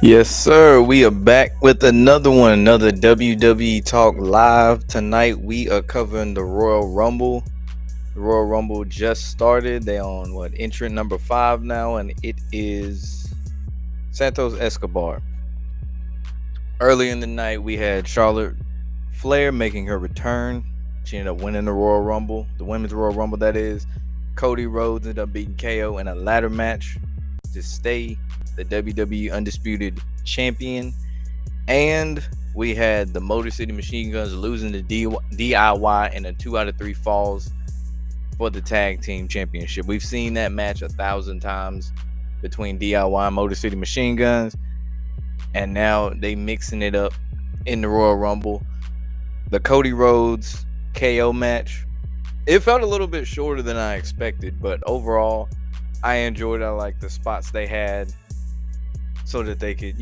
Yes, sir. We are back with another one, another WWE Talk Live. Tonight we are covering the Royal Rumble. The Royal Rumble just started. They on what entrant number 5 now, and it is Santos Escobar. Early in the night, we had Charlotte Flair making her return. She ended up winning the Royal Rumble, the Women's Royal Rumble, that is. Cody Rhodes ended up beating KO in a ladder match to stay the WWE Undisputed Champion. And we had the Motor City Machine Guns losing the DIY in a 2 out of 3 falls for the Tag Team Championship. We've seen that match 1,000 times between DIY and Motor City Machine Guns. And now they mixing it up in the Royal Rumble. The Cody Rhodes KO match, it felt a little bit shorter than I expected, but overall, I enjoyed it. I like the spots they had so that they could,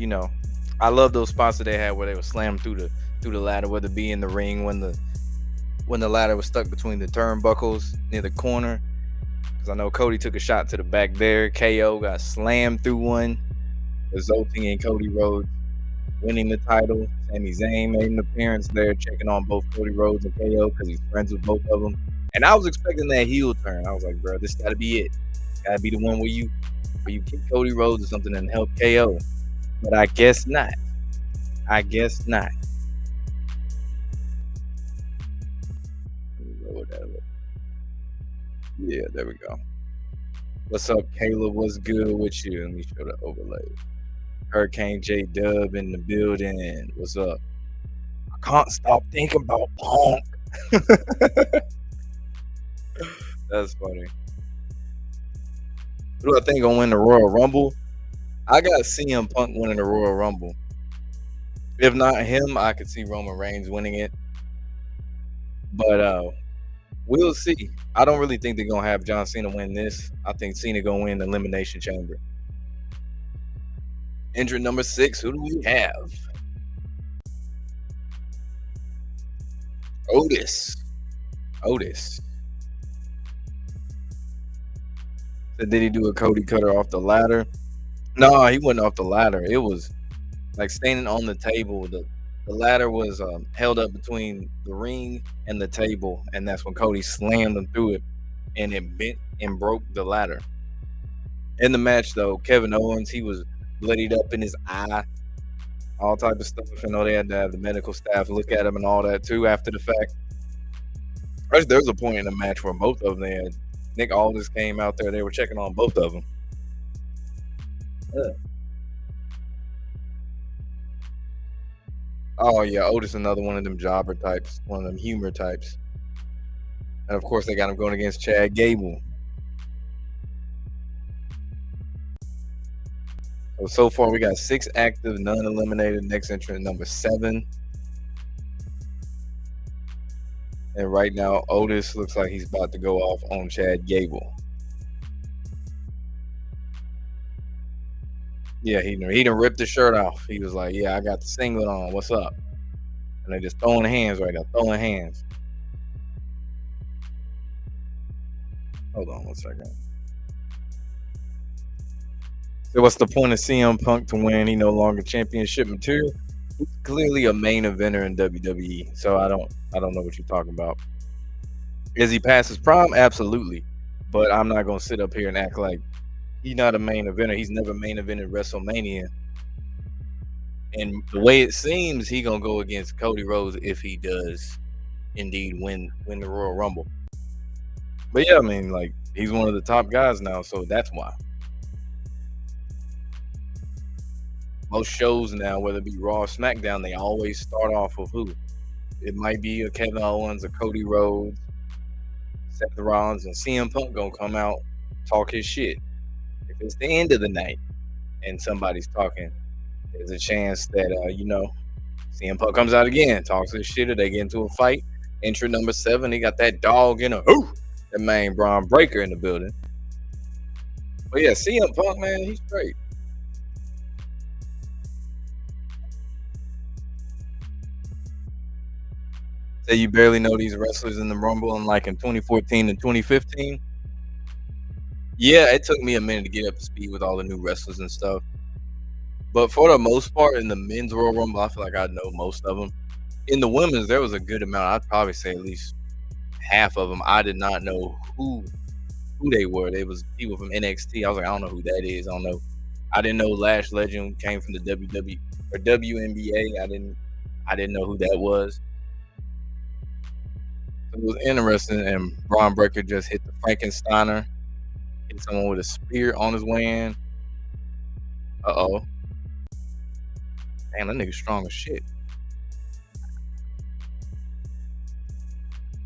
I love those spots that they had where they would slam through the ladder, whether it be in the ring when the ladder was stuck between the turnbuckles near the corner. Because I know Cody took a shot to the back there. KO got slammed through one, resulting in Cody Rhodes winning the title. Sami Zayn made an appearance there, checking on both Cody Rhodes and KO because he's friends with both of them. And I was expecting that heel turn. I was like, bro, this got to be it. Got to be the one where you kick Cody Rhodes or something and help KO. But I guess not. Whatever. Yeah, there we go. What's up, Kayla? What's good with you? Let me show the overlay. Hurricane J Dub in the building. What's up? I can't stop thinking about Punk. That's funny. Who do I think gonna win the Royal Rumble? I got CM Punk winning the Royal Rumble. If not him, I could see Roman Reigns winning it. But we'll see. I don't really think they're gonna have John Cena win this. I think Cena gonna win the Elimination Chamber. Entrant number 6, who do we have? Otis. So did he do a Cody Cutter off the ladder? No, he wasn't off the ladder. It was like standing on the table. The ladder was held up between the ring and the table, and that's when Cody slammed him through it, and it bent and broke the ladder. In the match, though, Kevin Owens, he was bloodied up in his eye, all type of stuff. I know they had to have the medical staff look at him and all that too after the fact. There's a point in the match where both of them, they had Nick Aldis came out there, they were checking on both of them. Oh yeah, Otis, another one of them jobber types, one of them humor types. And of course they got him going against Chad Gable. So far we got 6 active, none eliminated. Next entrant number 7. And right now Otis looks like he's about to go off on Chad Gable. Yeah, he done ripped his shirt off. He was like, yeah, I got the singlet on. What's up? And they just throwing hands right now. Throwing hands. Hold on 1 second. So what's the point of CM Punk to win? He no longer championship material. He's clearly a main eventer in WWE. So I don't know what you're talking about. Is he past his prime? Absolutely. But I'm not gonna sit up here and act like he's not a main eventer. He's never main evented WrestleMania. And the way it seems, he gonna go against Cody Rhodes if he does indeed win the Royal Rumble. But yeah, I mean, like, he's one of the top guys now, so that's why. Most shows now, whether it be Raw or SmackDown, they always start off with who? It might be a Kevin Owens, a Cody Rhodes, Seth Rollins, and CM Punk gonna come out, talk his shit. If it's the end of the night and somebody's talking, there's a chance that CM Punk comes out again, talks his shit, or they get into a fight. Entrant number 7, he got that dog in a that main Braun Breaker in the building. But yeah, CM Punk, man, he's great. Say you barely know these wrestlers in the Rumble, unlike in 2014 and 2015. Yeah, it took me a minute to get up to speed with all the new wrestlers and stuff. But for the most part, in the men's Royal Rumble, I feel like I know most of them. In the women's, there was a good amount. I'd probably say at least half of them. I did not know who they were. They was people from NXT. I was like, I don't know who that is. I don't know. I didn't know Lash Legend came from the WWE or WNBA. I didn't know who that was. It was interesting, and Braun Breaker just hit the Frankensteiner, hit someone with a spear on his way in. Uh-oh. Damn, that nigga's strong as shit.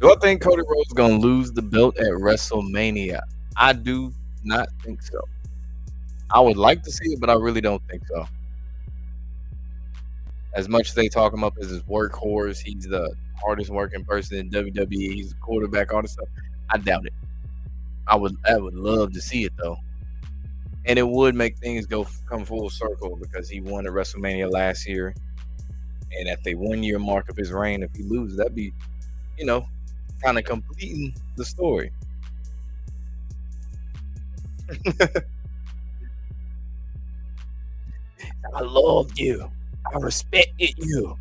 Do I think Cody Rhodes is gonna lose the belt at WrestleMania? I do not think so. I would like to see it, but I really don't think so. As much as they talk him up as his workhorse, he's the hardest working person in WWE. He's a quarterback, all this stuff. I doubt it. I would love to see it though, and it would make things come full circle because he won at WrestleMania last year, and at the 1 year mark of his reign, if he loses, that'd be, you know, kind of completing the story. I loved you. I respected you.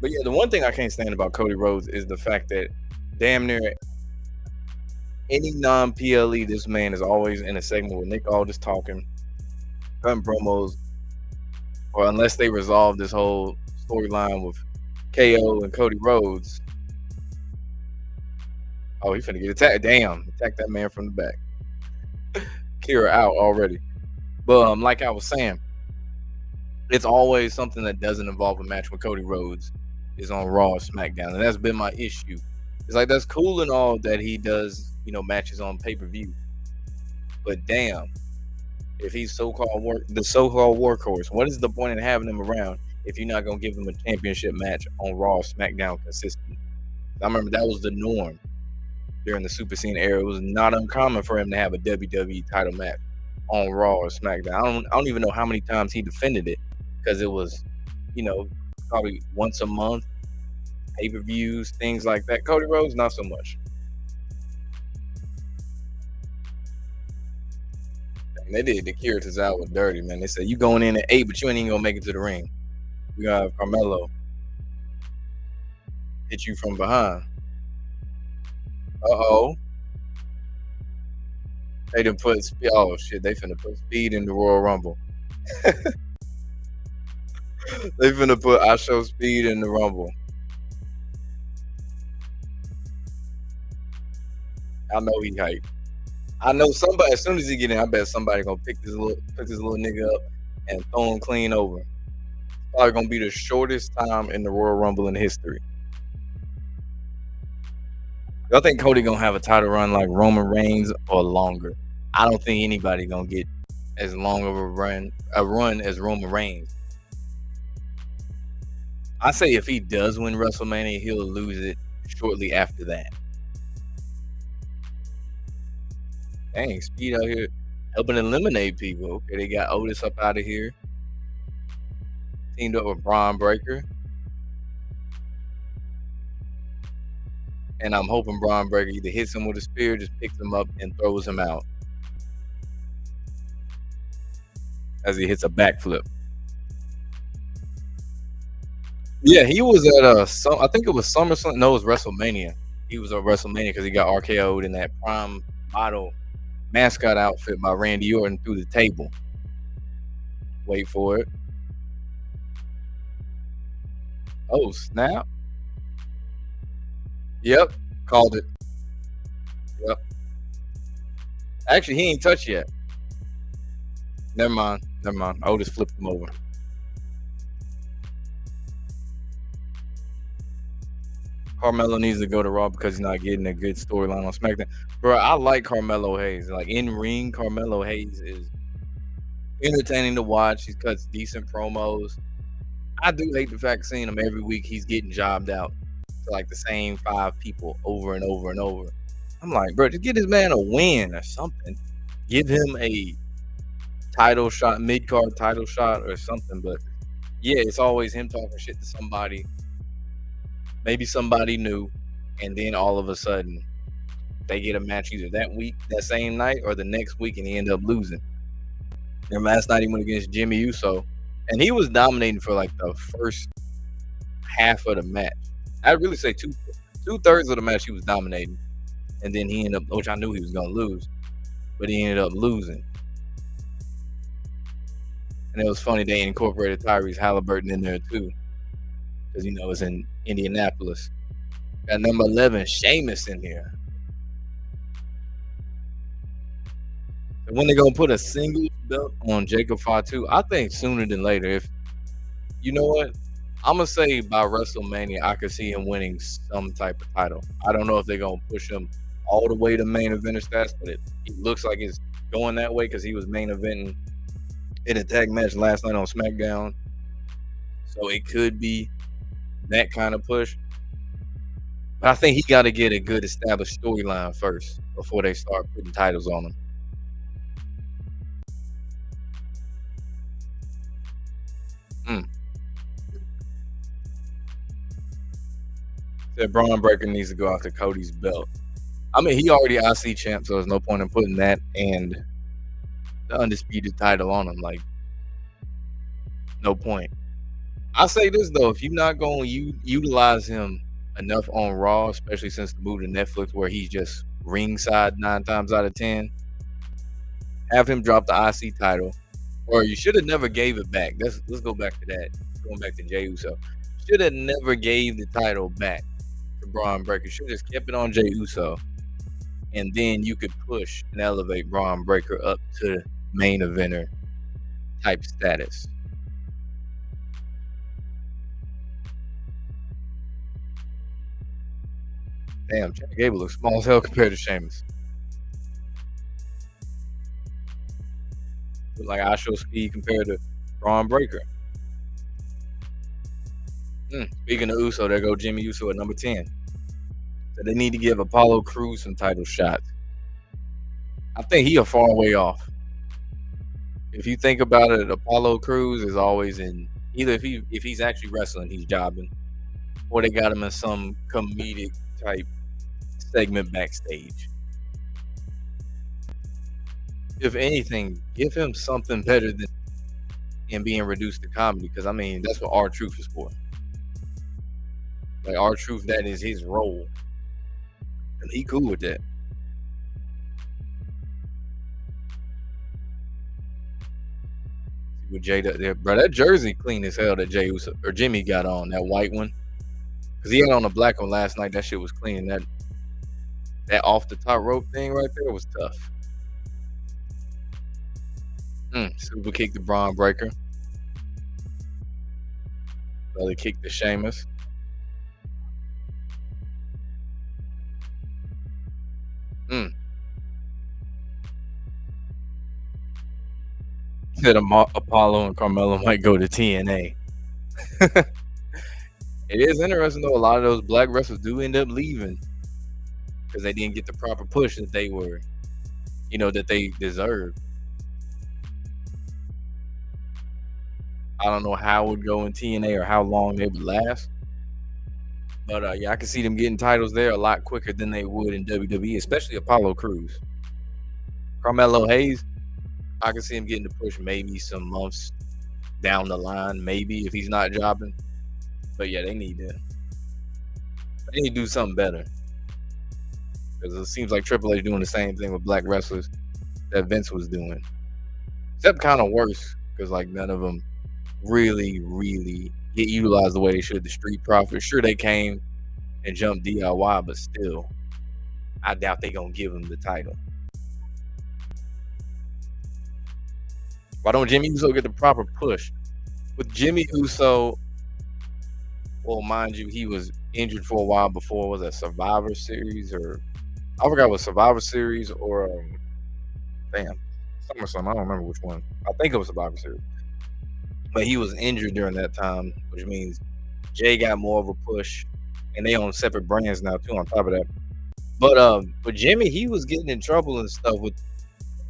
But yeah, the one thing I can't stand about Cody Rhodes is the fact that damn near any non-PLE, this man is always in a segment with Nick Aldis talking, cutting promos, or unless they resolve this whole storyline with KO and Cody Rhodes. Oh, he finna get attacked. Damn, attack that man from the back. Kira out already. But like I was saying, it's always something that doesn't involve a match with Cody Rhodes is on Raw or SmackDown, and that's been my issue. It's like that's cool and all that he does, matches on pay-per-view, but damn, if he's the so-called workhorse, what is the point in having him around if you're not gonna give him a championship match on Raw or SmackDown consistently? I remember that was the norm during the Super Cena era. It was not uncommon for him to have a WWE title match on Raw or SmackDown. I don't even know how many times he defended it because it was, probably once a month, pay-per-views, things like that. Cody Rhodes, not so much. And they did the Kira Tozawa dirty, man. They said, you going in at 8, but you ain't even gonna make it to the ring. We gonna have Carmelo hit you from behind. Uh-oh. They done put oh shit, they finna put Speed in the Royal Rumble. They finna put I Show Speed in the Rumble. I know he hyped. I know somebody, as soon as he get in, I bet somebody gonna pick this little nigga up and throw him clean over. It's probably gonna be the shortest time in the Royal Rumble in history. I think Cody gonna have a title run like Roman Reigns or longer. I don't think anybody gonna get as long of a run as Roman Reigns. I say if he does win WrestleMania, he'll lose it shortly after that. Dang, Speed out here helping eliminate people. Okay, they got Otis up out of here. Teamed up with Braun Breaker. And I'm hoping Braun Breaker either hits him with a spear, just picks him up and throws him out as he hits a backflip. Yeah, he was at I think it was SummerSlam. No, it was WrestleMania. He was at WrestleMania because he got RKO'd in that Prime Model mascot outfit by Randy Orton through the table. Wait for it. Oh, snap. Yep, called it. Yep. Actually, he ain't touched yet. Never mind. Otis flipped him over. Carmelo needs to go to Raw because he's not getting a good storyline on SmackDown. Bro, I like Carmelo Hayes. Like in ring, Carmelo Hayes is entertaining to watch. He cuts decent promos. I do hate the fact seeing him every week. He's getting jobbed out to like the same 5 people over and over and over. I'm like, bro, just get this man a win or something. Give him a title shot, mid-card title shot or something. But yeah, it's always him talking shit to somebody. Maybe somebody new, and then all of a sudden they get a match either that week, that same night, or the next week, and he end up losing. And last night he went against Jimmy Uso, and he was dominating for like the first half of the match. I'd really say two-thirds of the match he was dominating, and then he ended up, which I knew he was gonna lose, but he ended up losing. And it was funny they incorporated Tyrese Halliburton in there too, because it's in Indianapolis. Got number 11, Sheamus in here. And when they gonna put a singles belt on Jacob Fatu? I think sooner than later. If you know what, I'm gonna say by WrestleMania, I could see him winning some type of title. I don't know if they're gonna push him all the way to main eventer status, but it looks like it's going that way because he was main eventing in a tag match last night on SmackDown. So it could be that kind of push. But I think he got to get a good established storyline first before they start putting titles on him. Said Braun Breaker needs to go after Cody's belt. I mean, he already IC champ, so there's no point in putting that and the undisputed title on him. Like, no point. I say this though, if you're not going to utilize him enough on Raw, especially since the move to Netflix where he's just ringside 9 times out of 10, have him drop the IC title, or you should have never gave it back. Let's go back to that. Going back to Jey Uso, should have never gave the title back to Braun Breaker. Should have just kept it on Jey Uso, and then you could push and elevate Braun Breaker up to main eventer type status. Damn, Chad Gable looks small as hell compared to Sheamus. Look like I show speed compared to Braun Breaker. Speaking of Uso, there go Jimmy Uso at number 10. So they need to give Apollo Crews some title shots. I think he a far way off. If you think about it, Apollo Crews is always in either if he's actually wrestling, he's jobbing, or they got him in some comedic type segment backstage. If anything, give him something better than being reduced to comedy, because I mean that's what R-Truth is for. Like R-Truth, that is his role, and he cool with that. See what Jay there, bro. That jersey clean as hell that Jey Uso or Jimmy got on, that white one, because he had on a black one last night. That shit was clean. That off the top rope thing right there was tough. Super kick to Braun Breaker. Belly kick to Sheamus. Said Apollo and Carmelo might go to TNA. It is interesting though. A lot of those black wrestlers do end up leaving because they didn't get the proper push that they were, that they deserved. I don't know how it would go in TNA or how long they would last. But yeah, I can see them getting titles there a lot quicker than they would in WWE, especially Apollo Crews. Carmelo Hayes, I can see him getting the push maybe some months down the line, maybe if he's not jobbing. But yeah, they need to do something better, because it seems like Triple H doing the same thing with black wrestlers that Vince was doing, except kind of worse, because like none of them really get utilized the way they should. The Street Profits, sure, they came and jumped DIY, but still, I doubt they gonna give him the title. Why don't Jimmy Uso get the proper push? With Jimmy Uso, well, mind you, he was injured for a while before. Was that Survivor Series, or I forgot what Survivor Series or SummerSlam. I don't remember which one. I think it was Survivor Series. But he was injured during that time, which means Jay got more of a push, and they own separate brands now too. On top of that, but Jimmy, he was getting in trouble and stuff with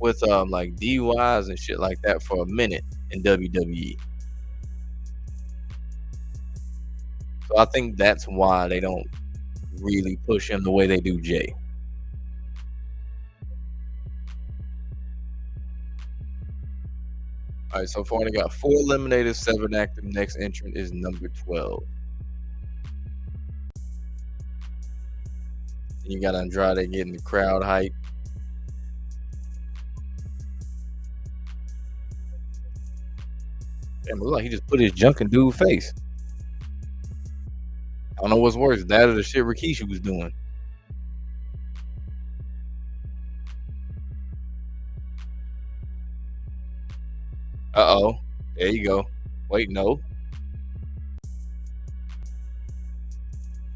like DUIs and shit like that for a minute in WWE. So I think that's why they don't really push him the way they do Jay. All right, so far they got 4 eliminated, 7 active. Next entrant is number 12. And you got Andrade getting the crowd hype. Damn, it look like he just put his junk in dude's face. I don't know what's worse, that or the shit Rikishi was doing. Uh-oh. There you go. Wait, no.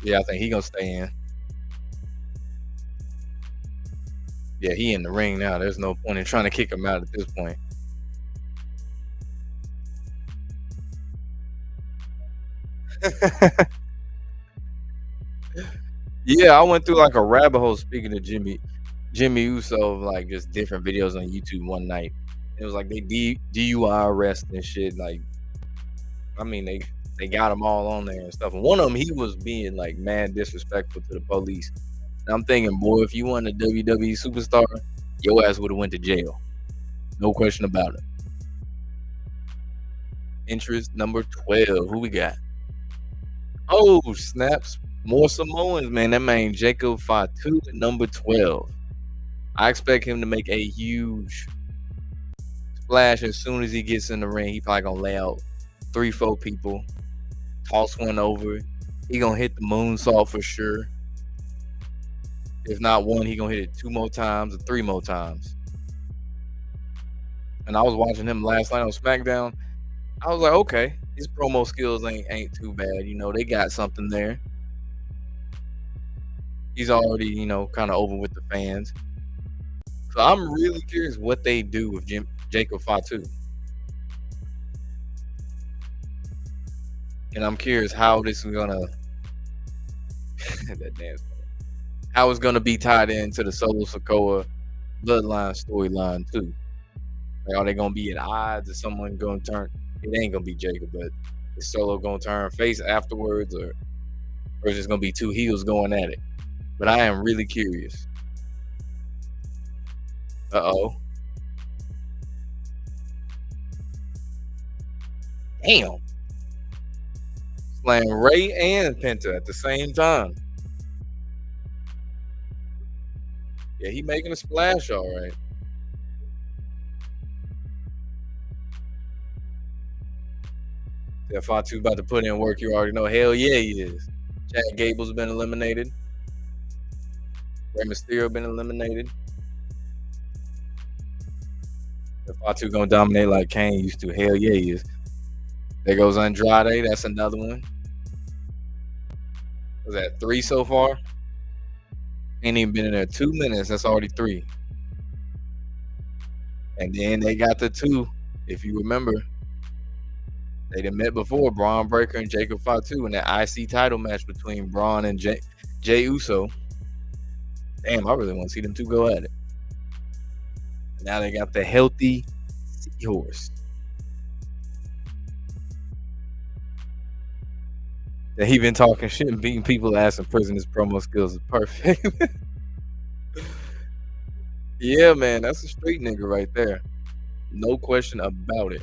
Yeah, I think he gonna stay in. Yeah, he in the ring now. There's no point in trying to kick him out at this point. Yeah, I went through like a rabbit hole speaking of Jimmy Uso, like just different videos on YouTube one night. It was like they DUI arrest and shit. Like, I mean, they got them all on there and stuff. And one of them, he was being like mad disrespectful to the police. And I'm thinking, boy, if you weren't a WWE superstar, your ass would have went to jail. No question about it. Interest number 12. Who we got? Oh, snaps. More Samoans, man. That man Jacob Fatu at number 12. I expect him to make a huge splash as soon as he gets in the ring. He probably gonna lay out 3-4 people, toss one over. He gonna hit the moonsault for sure. If not one, he gonna hit it 2 more times or 3 more times. And I was watching him last night on SmackDown. I was like, okay, his promo skills ain't too bad. You know, they got something there. He's already, you know, kind of over with the fans. So I'm really curious what they do with Jacob Fatu. And I'm curious how this is gonna that dance, how it's gonna be tied into the Solo Sikoa bloodline storyline too. Like, are they gonna be at odds? Is someone gonna turn? It ain't gonna be Jacob, but is Solo gonna turn face afterwards, or is it gonna be 2 heels going at it? But I am really curious. Uh-oh. Damn. Slam Ray and Penta at the same time. Yeah, he making a splash, all right. If Fatu about to put in work, you already know. Hell yeah, he is. Chad Gable's been eliminated. Rey Mysterio been eliminated. If Fatu gonna dominate like Kane used to, hell yeah, he is. There goes Andrade. That's another one. Was that 3 so far? Ain't even been in there 2 minutes. That's already 3. And then they got the 2. If you remember, they done met before, Braun Breaker and Jacob Fatu in that IC title match between Braun and Jey Uso. Damn, I really want to see them 2 go at it. Now they got the healthy seahorse. That he been talking shit and beating people ass in prison. His promo skills is perfect. Yeah, man, that's a street nigga right there. No question about it.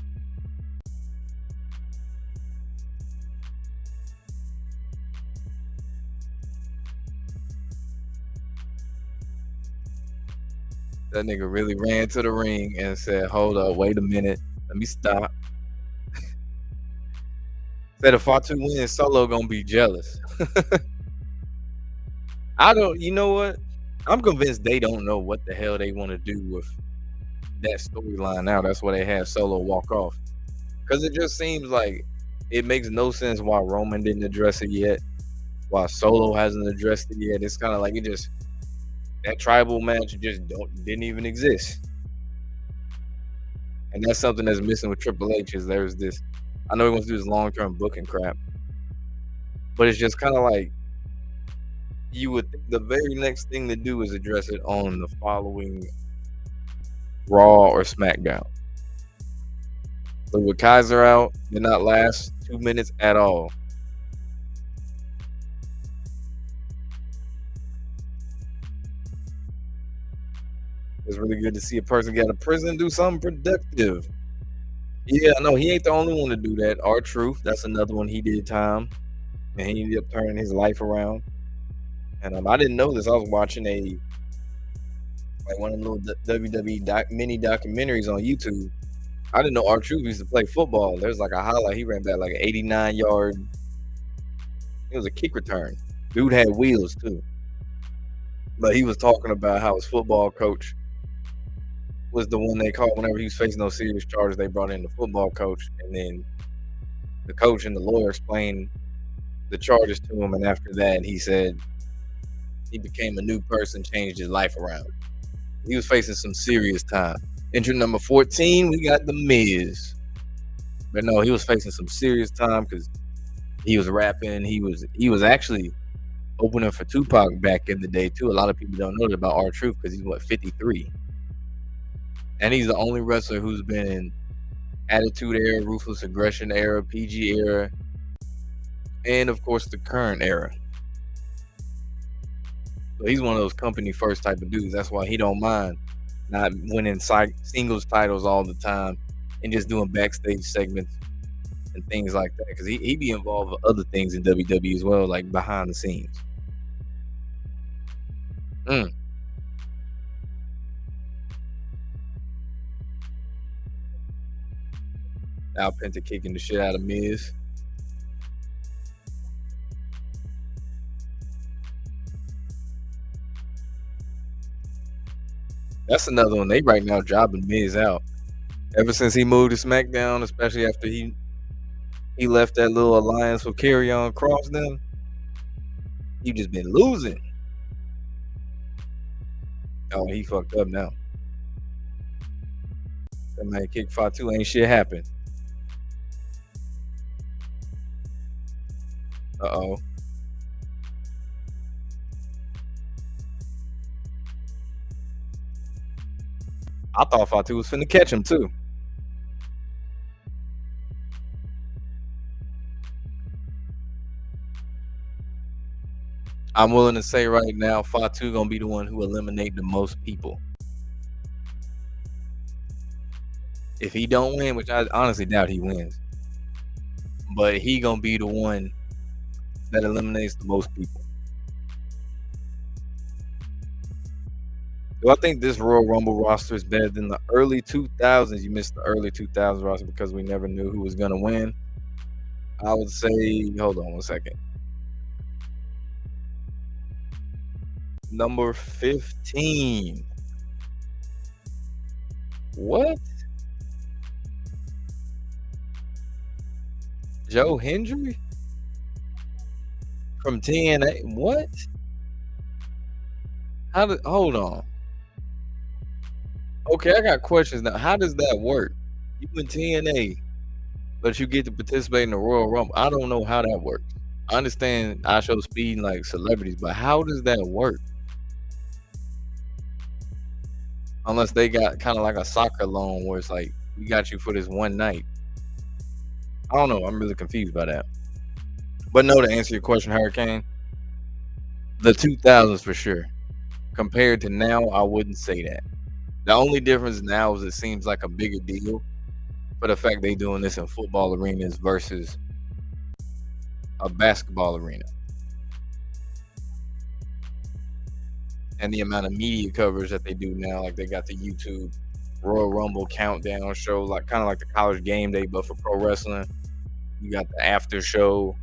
That nigga really ran to the ring and said, hold up, wait a minute. Let me stop. Said if Fatu wins, Solo gonna be jealous. You know what? I'm convinced they don't know what the hell they want to do with that storyline now. That's why they had Solo walk off. Because it just seems like it makes no sense why Roman didn't address it yet, why Solo hasn't addressed it yet. It's kind of like that tribal match didn't even exist. And that's something that's missing with Triple H is there's this, I know he wants to do this long-term booking crap, but it's just kind of like you would think the very next thing to do is address it on the following Raw or SmackDown. But with Kaiser out, did not last 2 minutes at all. It's really good to see a person get out of prison do something productive. Yeah, no, he ain't the only one to do that. R-Truth, that's another one he did time, and he ended up turning his life around. And I didn't know this. I was watching one of the little WWE mini documentaries on YouTube. I didn't know R-Truth used to play football. There's like a highlight. He ran back like an 89-yard. It was a kick return. Dude had wheels too. But he was talking about how his football coach was the one they called whenever he was facing those serious charges. They brought in the football coach, and then the coach and the lawyer explained the charges to him. And after that, he said he became a new person, changed his life around. He was facing some serious time. Entrant number 14, we got The Miz. But no, he was facing some serious time because he was rapping. He was actually opening for Tupac back in the day too. A lot of people don't know that about R-Truth because he's 53. And he's the only wrestler who's been in Attitude Era, Ruthless Aggression Era, PG Era, and of course the current era. So he's one of those company first type of dudes. That's why he don't mind not winning singles titles all the time and just doing backstage segments and things like that. Because he be involved with other things in WWE as well, like behind the scenes. Al Penta kicking the shit out of Miz. That's another one. They right now jobbing Miz out. Ever since he moved to SmackDown, especially after he left that little alliance with Karrion Kross, then he just been losing. Oh, he fucked up now. That man kick Fatu, ain't shit happened. Uh-oh. I thought Fatu was finna catch him too. I'm willing to say right now, Fatu gonna be the one who eliminate the most people. If he don't win, which I honestly doubt he wins, but he gonna be the one that eliminates the most people. Do I think this Royal Rumble roster is better than the early 2000s? You missed the early 2000s roster because we never knew who was gonna win. I would say, hold on one second. Number 15. What? Joe Hendry? From TNA? What? Hold on. Okay, I got questions now. How does that work? You in TNA, but you get to participate in the Royal Rumble. I don't know how that works. I understand I show speed like celebrities, but how does that work? Unless they got kind of like a soccer loan where it's like, we got you for this one night. I don't know. I'm really confused by that. But no, to answer your question, Hurricane, the 2000s for sure. Compared to now, I wouldn't say that. The only difference now is it seems like a bigger deal for the fact they doing this in football arenas versus a basketball arena. And the amount of media coverage that they do now, like they got the YouTube Royal Rumble countdown show, like kind of like the College Game Day, but for pro wrestling. You got the after show.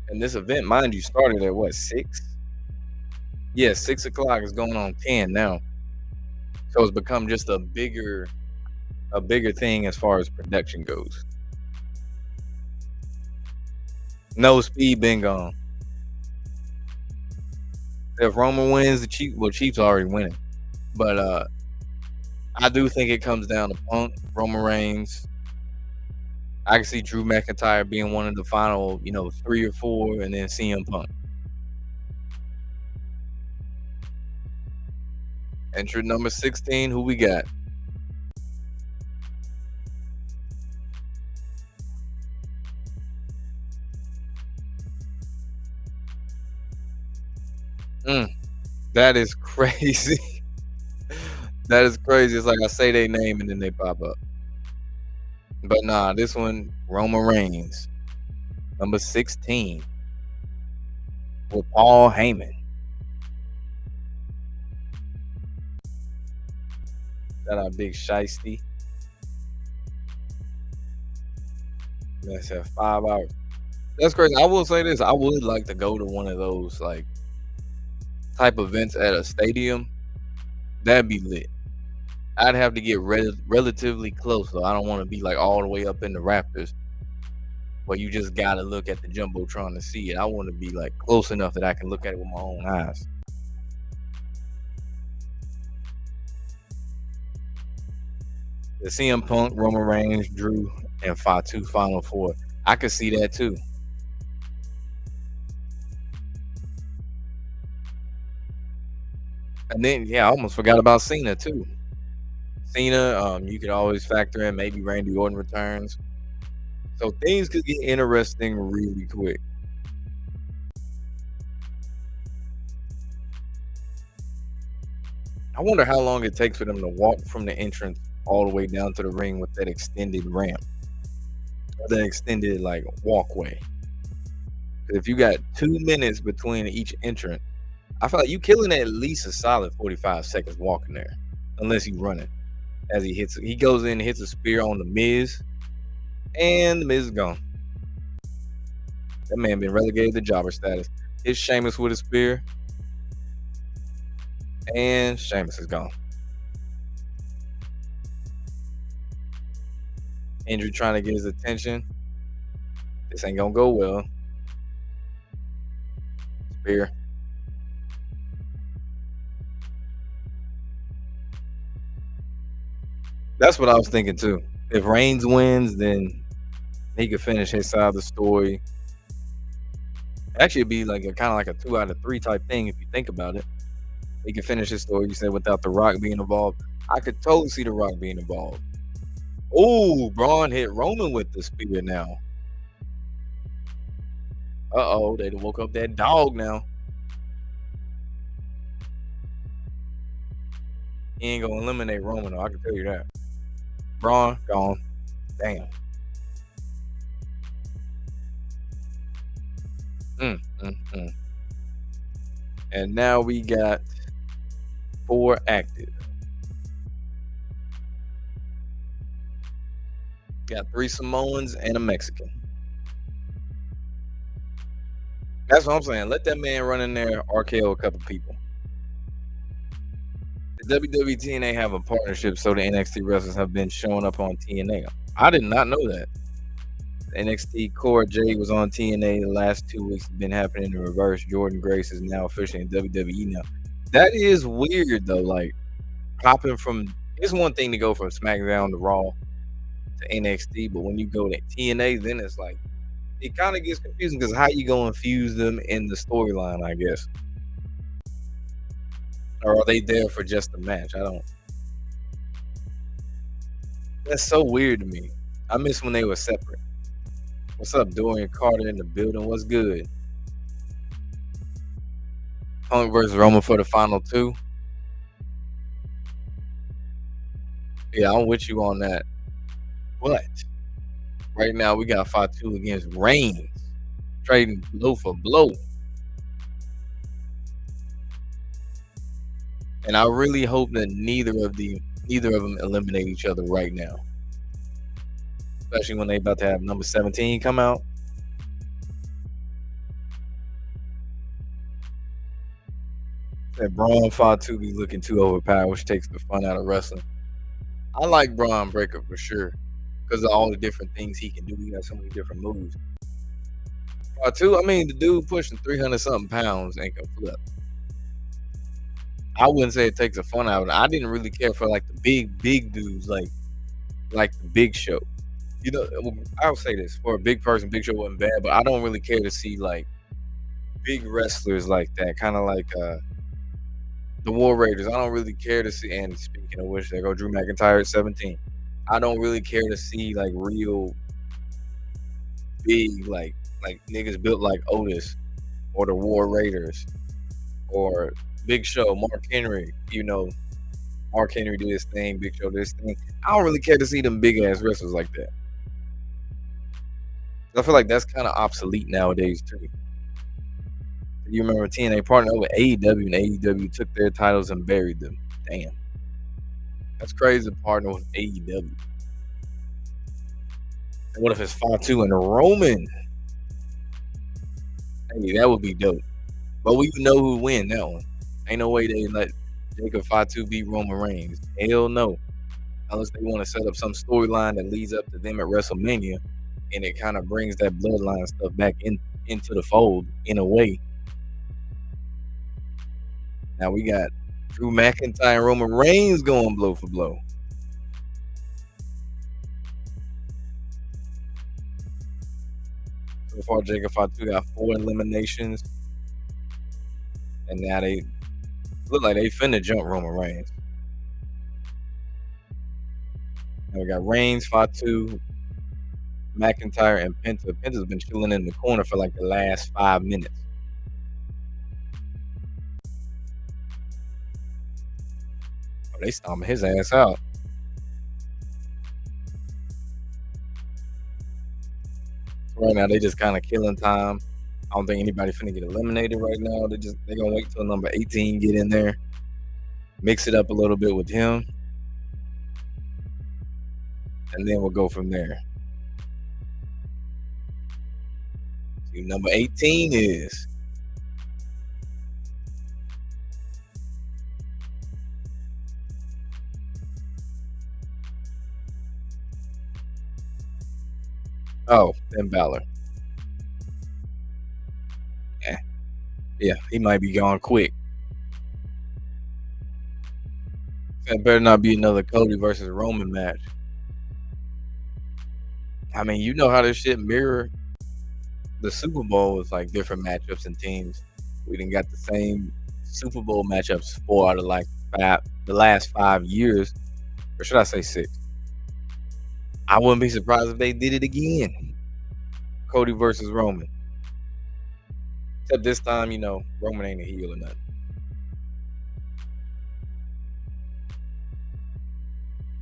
And this event, mind you, started at what, 6? Yeah, 6 o'clock is going on 10 now. So it's become just a bigger thing as far as production goes. No, speed been gone. If Roman wins, the Chiefs already winning. But I do think it comes down to Punk, Roman Reigns. I can see Drew McIntyre being one of the final, 3 or 4, and then CM Punk. Entrant number 16, who we got? That is crazy. That is crazy. It's like I say their name and then they pop up. But nah, this one, Roman Reigns, number 16, with Paul Heyman. Shout out Big Shiesty. That's at 5 hours. That's crazy. I will say this. I would like to go to one of those like type events at a stadium. That'd be lit. I'd have to get relatively close, though. I don't want to be like all the way up in the rafters where you just gotta look at the jumbotron to see it. I want to be like close enough that I can look at it with my own eyes. The CM Punk, Roman Reigns, Drew, and Fatu Final Four. I could see that too. And then, yeah, I almost forgot about Cena too. Cena, you could always factor in maybe Randy Orton returns. So things could get interesting really quick. I wonder how long it takes for them to walk from the entrance all the way down to the ring with that extended ramp, that extended like walkway. 'Cause if you got 2 minutes between each entrant, I feel like you killing at least a solid 45 seconds walking there, unless he's running. As he goes in, hits a spear on the Miz, and the Miz is gone. That man been relegated to jobber status. Hits Sheamus with a spear, and Sheamus is gone. Andrew trying to get his attention. This ain't gonna go well. Spear. That's what I was thinking too. If Reigns wins, then he could finish his side of the story. Actually, it'd be like a kind of like a 2 out of 3 type thing if you think about it. He could finish his story. You said without The Rock being involved. I could totally see The Rock being involved. Oh, Braun hit Roman with the spear now. Uh-oh, they done woke up that dog now. He ain't gonna eliminate Roman, though, I can tell you that. Braun, gone. Damn. Mm. And now we got 4 active. Got 3 Samoans and a Mexican. That's what I'm saying. Let that man run in there, RKO a couple people. The WWE TNA have a partnership, so the NXT wrestlers have been showing up on TNA. I did not know that. NXT Core J was on TNA the last 2 weeks. It's been happening in reverse. Jordan Grace is now officially in WWE now. That is weird though. Like hopping from, it's one thing to go from SmackDown to Raw to NXT, but when you go to TNA, then it's like it kind of gets confusing because how you gonna infuse them in the storyline, I guess. Or are they there for just a match? I don't. That's so weird to me. I miss when they were separate. What's up, Dorian Carter in the building? What's good? Punk versus Roman for the final 2. Yeah, I'm with you on that. But right now we got 5-2 against Reigns, trading blow for blow. And I really hope that neither of them eliminate each other right now. Especially when they about to have number 17 come out. That Braun Fatu be looking too overpowered, which takes the fun out of wrestling. I like Braun Breaker for sure because of all the different things he can do. He got so many different moves. Fatu, I mean, the dude pushing 300 something pounds and can flip. I wouldn't say it takes the fun out of it. I didn't really care for like the big dudes like the Big Show. You know, I'll say this for a big person, Big Show wasn't bad, but I don't really care to see like big wrestlers like that, kind of like the War Raiders. I don't really care to see. And speaking of which, there go Drew McIntyre at 17. I don't really care to see like real big like niggas built like Otis or the War Raiders or Big Show, Mark Henry. You know, Mark Henry did his thing, Big Show did his thing. I don't really care to see them big ass wrestlers like that. I feel like that's kind of obsolete nowadays too. You remember TNA partnered with AEW, and AEW took their titles and buried them. Damn, that's crazy to partner with AEW. And what if it's Fatu and Roman? Hey, that would be dope. But we know who win that one. Ain't no way they let Jacob Fatu beat Roman Reigns. Hell no. Unless they want to set up some storyline that leads up to them at WrestleMania, and it kind of brings that bloodline stuff back into the fold in a way. Now we got Drew McIntyre and Roman Reigns going blow for blow. So far, Jacob Fatu got 4 eliminations, and now they look like they finna jump Roman Reigns. And we got Reigns, Fatu, McIntyre, and Penta. Penta's been chilling in the corner for like the last 5 minutes. Oh, they stomping his ass out. Right now, they just kind of killing time. I don't think anybody finna get eliminated right now. They gonna wait till number 18 get in there, mix it up a little bit with him, and then we'll go from there. See, number 18 is Finn Balor. Yeah, he might be gone quick. That better not be another Cody versus Roman match. I mean, you know how this shit mirror the Super Bowl with like different matchups and teams. We done got the same Super Bowl matchups 4 out of like the last 5 years, or should I say 6? I wouldn't be surprised if they did it again. Cody versus Roman. Except this time, you know, Roman ain't a heel or nothing.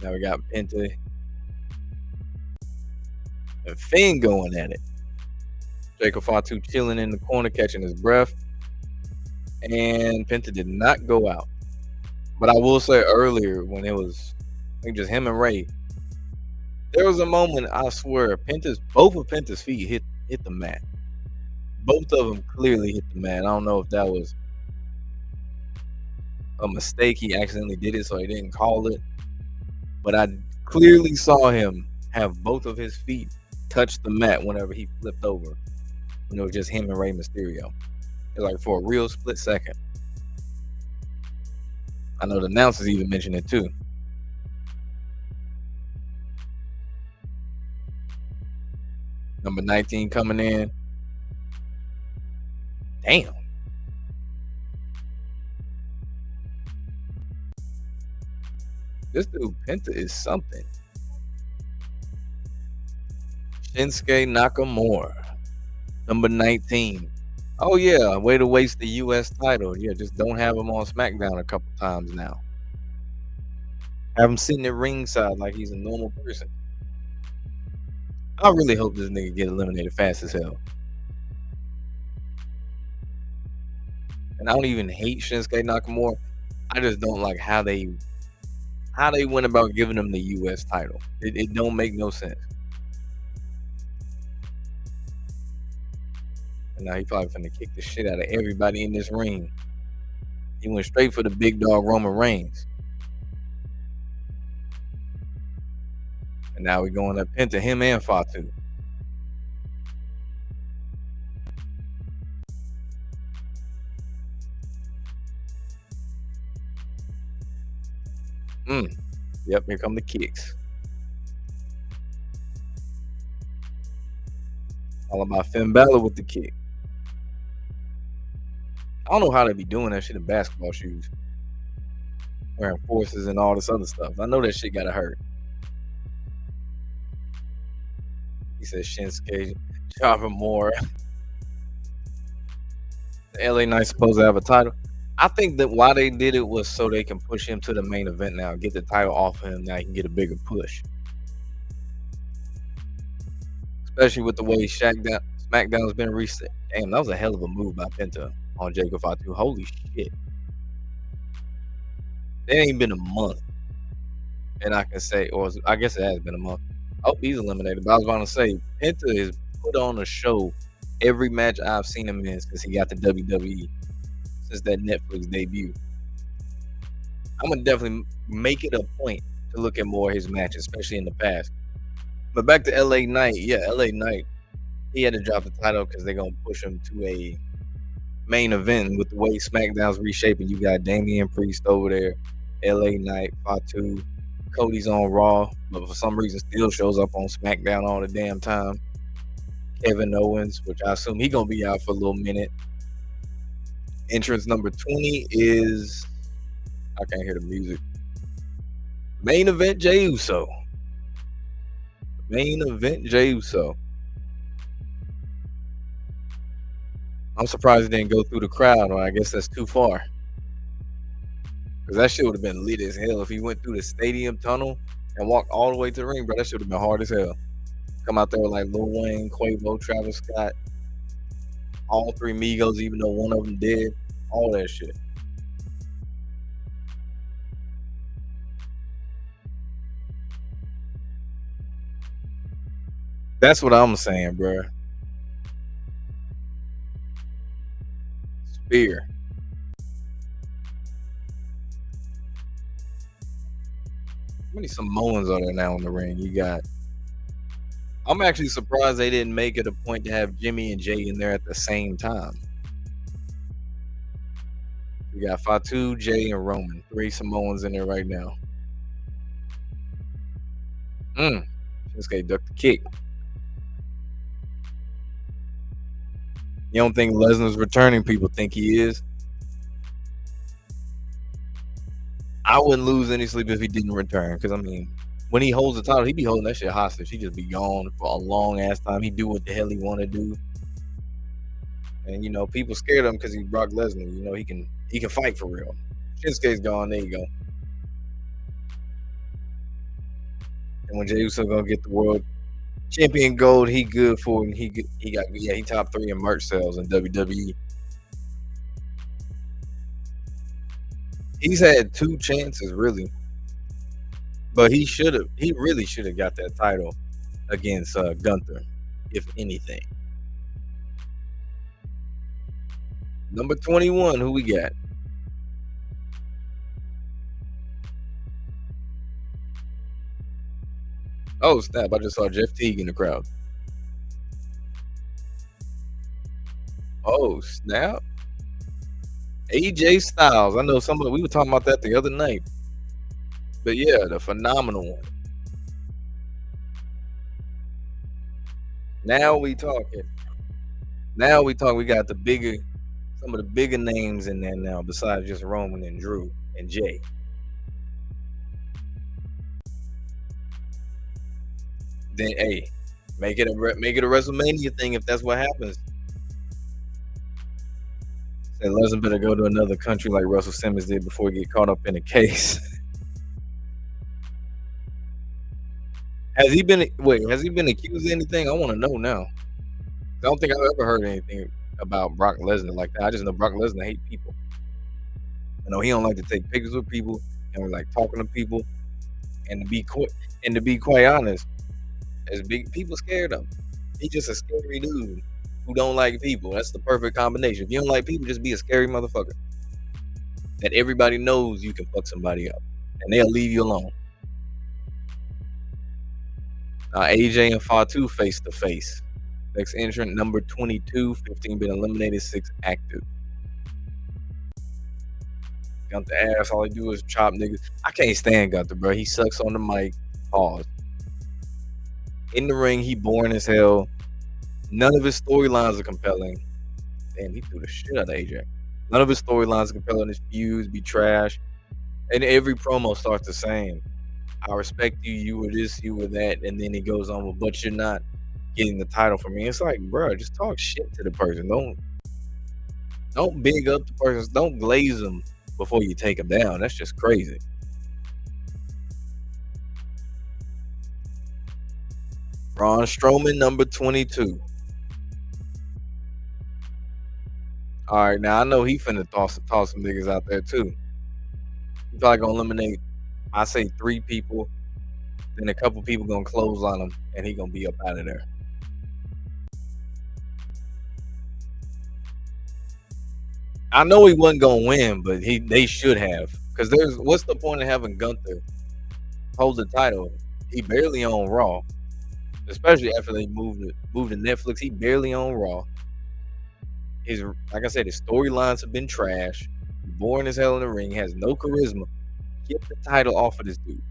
Now we got Penta and Finn going at it. Jacob Fatu chilling in the corner, catching his breath. And Penta did not go out. But I will say earlier, when it was, I think, just him and Ray, there was a moment, I swear, both of Penta's feet hit the mat. Both of them clearly hit the mat. I don't know if that was a mistake. He accidentally did it, so he didn't call it. But I clearly saw him have both of his feet touch the mat whenever he flipped over. When it was just him and Rey Mysterio. It was like for a real split second. I know the announcers even mentioned it too. Number 19 coming in. Damn. This dude Penta is something. Shinsuke Nakamura. Number 19. Oh yeah, way to waste the US title. Yeah, just don't have him on SmackDown a couple times now. Have him sitting at ringside like he's a normal person. I really hope this nigga get eliminated fast as hell. And I don't even hate Shinsuke Nakamura. I just don't like how they went about giving him the US title. It don't make no sense. And now he probably finna kick the shit out of everybody in this ring. He went straight for the big dog Roman Reigns. And now we're going up into him and Fatu. Yep, here come the kicks. All about Finn Balor with the kick. I don't know how they be doing that shit in basketball shoes. Wearing forces and all this other stuff. I know that shit gotta hurt. He said Shinsuke, Chopper Moore. The LA Knight's supposed to have a title. I think that why they did it was so they can push him to the main event now. Get the title off him. Now he can get a bigger push. especially with the way SmackDown's been reset. Damn, that was a hell of a move by Penta on Jacob Fatu. Holy shit. It ain't been a month. And I can say, I guess it has been a month. I hope he's eliminated. But I was going to say, Penta has put on a show every match I've seen him in since he got to WWE, since that Netflix debut. I'm going to definitely make it a point to look at more of his matches, especially in the past. But back to LA Knight. Yeah, LA Knight. He had to drop the title because they're going to push him to a main event. With the way SmackDown's reshaping, you got Damian Priest over there, LA Knight, Fatu. Cody's on Raw, but for some reason still shows up on SmackDown all the damn time. Kevin Owens, which I assume he's going to be out for a little minute. Entrance number 20 is... I can't hear the music. Main event, Jey Uso. Main event, Jey Uso. I'm surprised it didn't go through the crowd, or I guess that's too far. Because that shit would have been lit as hell if he went through the stadium tunnel and walked all the way to the ring, bro. That should have been hard as hell. Come out there with like Lil Wayne, Quavo, Travis Scott, all three Migos, even though one of them dead, all that shit. That's what I'm saying, bro. Spear. How many Samoans are there now in the ring? You got... I'm actually surprised they didn't make it a point to have Jimmy and Jay in there at the same time. You got Fatu, Jay, and Roman. 3 Samoans in there right now. Shinsuke ducked the kick. You don't think Lesnar's returning? People think he is. I wouldn't lose any sleep if he didn't return. Because, I mean, when he holds the title, he be holding that shit hostage. He just be gone for a long ass time. He do what the hell he want to do. And, you know, people scared of him because he's Brock Lesnar. You know, he can fight for real. Shinsuke's gone. There you go. And when Jey Uso gonna get the world champion gold, he good for it. He top 3 in merch sales in WWE. He's had 2 chances really, but he really should have got that title against Gunther, if anything. Number 21, who we got? Oh snap! I just saw Jeff Teague in the crowd. Oh snap! AJ Styles. I know we were talking about that the other night. But yeah, the phenomenal one. Now we talking. We got some of the bigger names in there now, besides just Roman and Drew and Jay. Then hey, make it a WrestleMania thing if that's what happens. Say Lesnar better go to another country like Russell Simmons did before he get caught up in a case. Has he been accused of anything? I want to know now. I don't think I've ever heard anything about Brock Lesnar like that. I just know Brock Lesnar hate people. I know he don't like to take pictures with people and like talking to people. And to be quite honest, as big people scared of him. He's just a scary dude who don't like people. That's the perfect combination. If you don't like people, just be a scary motherfucker that everybody knows you can fuck somebody up and they'll leave you alone. AJ and Fatu face to face. Next entrant, number 22, 15 been eliminated, 6 active. Gunther ass, all he do is chop niggas. I can't stand Gunther, bro. He sucks on the mic. Pause. In the ring, he boring as hell. None of his storylines are compelling. Damn, he threw the shit out of AJ. None of his storylines are compelling. His feuds be trash. And every promo starts the same. I respect you. You were this, you were that. And then he goes on with, but you're not getting the title from me. It's like, bro, just talk shit to the person. Don't big up the person. Don't glaze them before you take them down. That's just crazy. Braun Strowman, number 22. All right, now I know he finna toss some niggas out there too. He probably gonna eliminate, I say 3 people, then a couple people gonna close on him, and he gonna be up out of there. I know he wasn't gonna win, but they should have. Cause what's the point of having Gunther hold the title? He barely on Raw, especially after they moved to Netflix. He barely on Raw. Like I said, his storylines have been trash. Boring as hell in the ring. Has no charisma. Get the title off of this dude.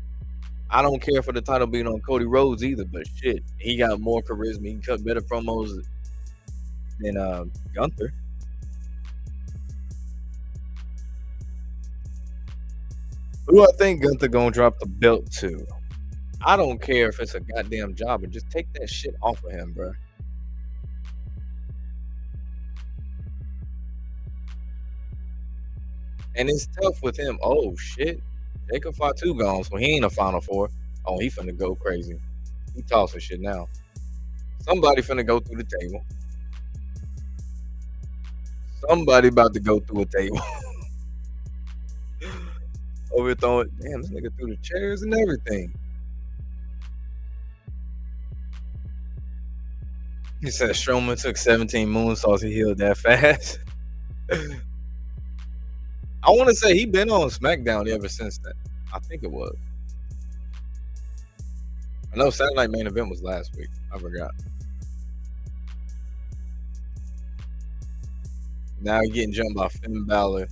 I don't care for the title being on Cody Rhodes either, but shit, he got more charisma. He can cut better promos than Gunther. Who I think Gunther gonna drop the belt to? I don't care if it's a goddamn job, and just take that shit off of him, bro. And it's tough with him. Oh shit, Jacob Fatu gone, so he ain't a Final Four. Oh, he finna go crazy. He tossing shit now. Somebody finna go through the table. Somebody about to go through a table. Overthrowing. Damn, this nigga threw the chairs and everything. He said Strowman took 17 moonsaults. He healed that fast. I want to say he been on SmackDown ever since then. I think it was. I know Saturday Night Main Event was last week. I forgot. Now he's getting jumped by Finn Balor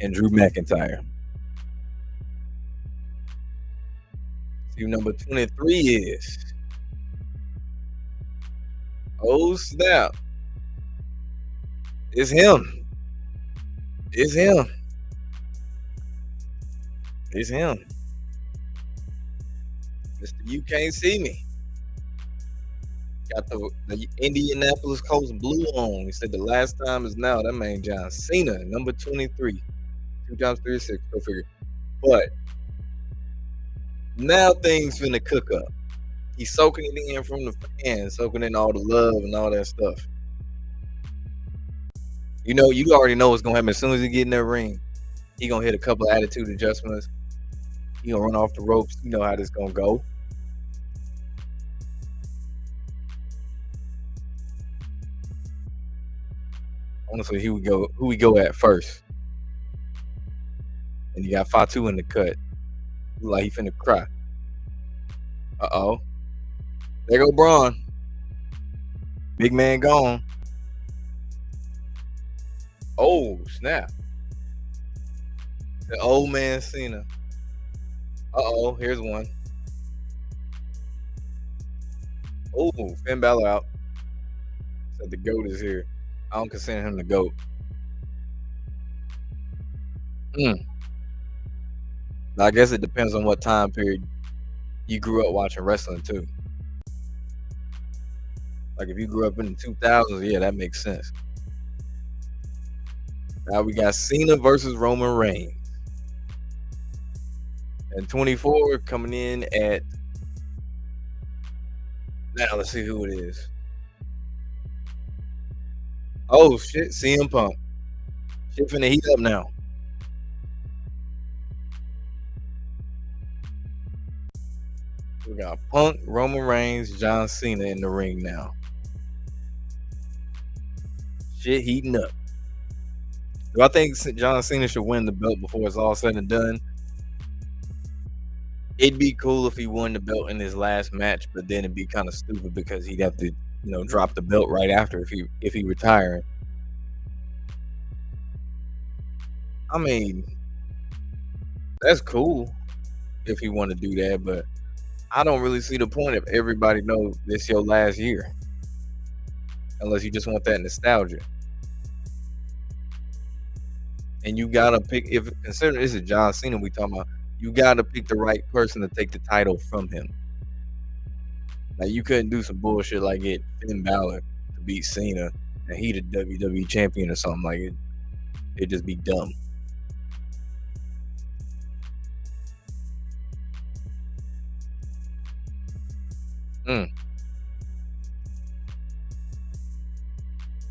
and Drew McIntyre. See who number 23 is. Oh snap. It's him. It's him. It's him. Mr. You Can't See Me. Got the Indianapolis Colts blue on. He said the last time is now. That man John Cena, number 23. 2 times 3 is 6. Go figure. But now things finna cook up. He's soaking it in from the fans, soaking in all the love and all that stuff. You know, you already know what's gonna happen as soon as he get in that ring. He gonna hit a couple of attitude adjustments. He gonna run off the ropes. You know how this gonna go. Honestly, who we go at first? And you got Fatu in the cut. Look like he finna cry. Uh-oh. There go Braun. Big man gone. Oh, snap. The old man Cena. Uh-oh, here's one. Oh, Finn Balor out. Said the GOAT is here. I don't consider him the GOAT. I guess it depends on what time period you grew up watching wrestling too. Like if you grew up in the 2000s, yeah, that makes sense. Now we got Cena versus Roman Reigns. And 24 coming in at, now let's see who it is. Oh shit, CM Punk. Shit finna heat up now. We got Punk, Roman Reigns, John Cena in the ring now. Shit heating up. Do I think John Cena should win the belt before it's all said and done? It'd be cool if he won the belt in his last match, but then it'd be kind of stupid because he'd have to, drop the belt right after if he retiring. I mean, that's cool if you want to do that, but I don't really see the point if everybody knows this your last year, unless you just want that nostalgia. And you gotta pick, if considering this is John Cena we talking about, you gotta pick the right person to take the title from him. Like you couldn't do some bullshit like get Finn Balor to beat Cena and he the WWE champion or something like it. It'd just be dumb.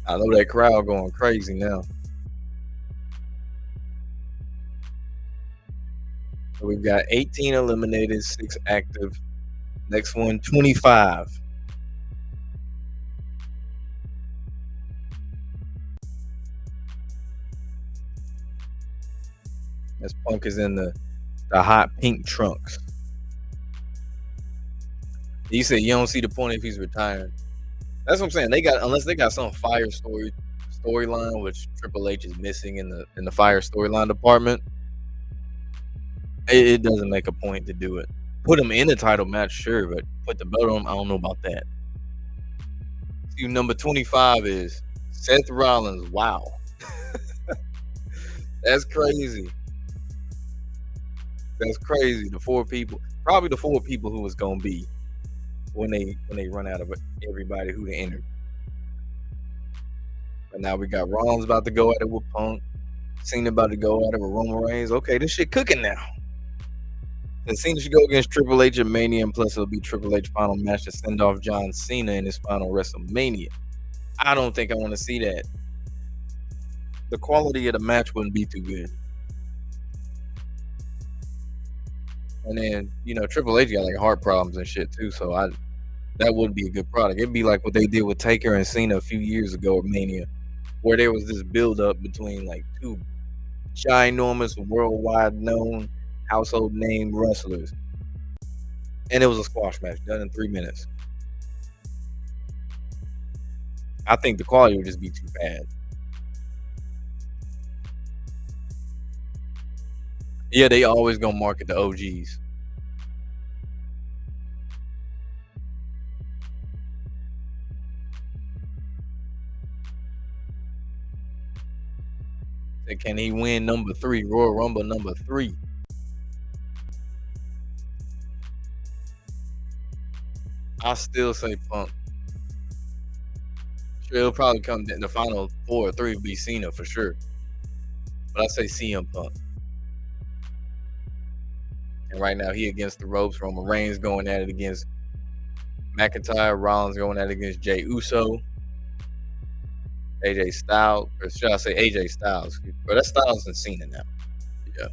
I know that crowd going crazy now. So we've got 18 eliminated, 6 active. Next one, 25. This Punk is in the hot pink trunks. You said you don't see the point if he's retiring. That's what I'm saying. Unless they got some fire storyline, which Triple H is missing in the fire storyline department. It doesn't make a point to do it. Put him in the title match, sure, but put the belt on him, I don't know about that. See, number 25 is Seth Rollins. Wow. That's crazy. That's crazy. Probably the 4 people who was gonna be when they run out of everybody who they entered. But now we got Rollins about to go at it with Punk. Cena about to go at it with Roman Reigns. Okay, this shit cooking now. And Cena should go against Triple H at Mania, and plus it'll be Triple H final match to send off John Cena in his final WrestleMania. I don't think I want to see that. The quality of the match wouldn't be too good. And then, Triple H got like heart problems and shit too, so that wouldn't be a good product. It'd be like what they did with Taker and Cena a few years ago at Mania, where there was this build up between like 2 ginormous, worldwide known, household name wrestlers. And it was a squash match done in 3 minutes. I think the quality would just be too bad. Yeah, they always gonna market the OGs. Say, can he win number 3, Royal Rumble number 3? I still say Punk. Sure, it'll probably come in the final 4 or 3 will be Cena for sure. But I say CM Punk. And right now he against the ropes. Roman Reigns going at it against McIntyre. Rollins going at it against Jey Uso. AJ Styles, or should I say AJ Styles? But that's Styles and Cena now. Yeah.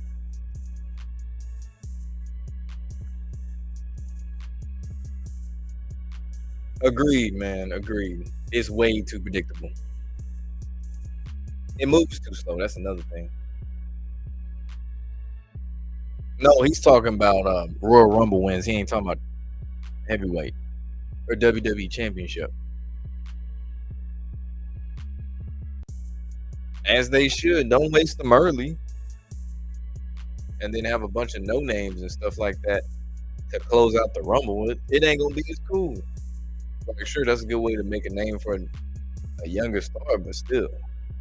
Agreed, man. Agreed. It's way too predictable. It moves too slow. That's another thing. No, he's talking about Royal Rumble wins. He ain't talking about heavyweight or WWE Championship. As they should. Don't waste them early. And then have a bunch of no names and stuff like that to close out the Rumble. It ain't gonna be as cool. Like, sure, that's a good way to make a name for a younger star, but still,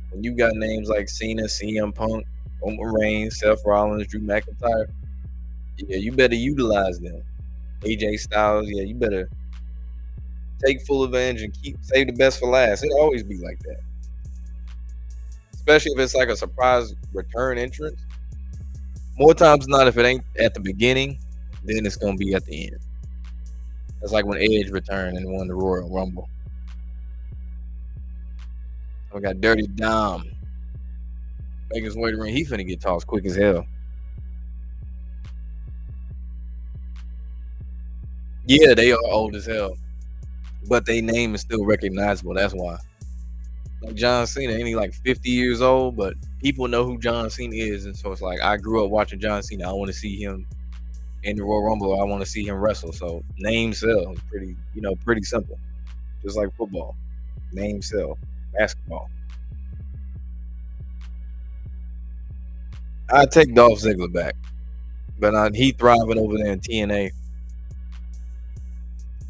when you got names like Cena, CM Punk, Roman Reigns, Seth Rollins, Drew McIntyre, yeah, you better utilize them. AJ Styles, yeah, you better take full advantage and save the best for last. It'll always be like that. Especially if it's like a surprise return entrance. More times than not, if it ain't at the beginning, then it's gonna be at the end. That's like when Edge returned and won the Royal Rumble. We got Dirty Dom making his way to the ring. He finna get tossed quick as hell. Yeah, they are old as hell, but their name is still recognizable. That's why. Like John Cena, ain't he like 50 years old? But people know who John Cena is, and so it's like I grew up watching John Cena. I want to see him in the Royal Rumble. I want to see him wrestle. So name sell is pretty simple. Just like football, name sell. Basketball. I'd take Dolph Ziggler back, but he thriving over there in TNA.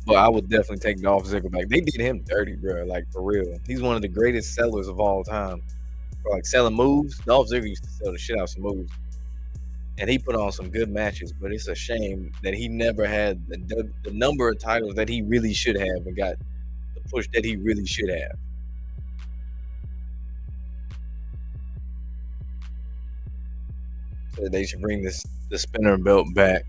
But I would definitely take Dolph Ziggler back. They did him dirty, bro. Like for real. He's one of the greatest sellers of all time. For like selling moves, Dolph Ziggler used to sell the shit out of some moves, and he put on some good matches. But it's a shame that he never had the number of titles that he really should have, and got the push that he really should have. So they should bring the spinner belt back.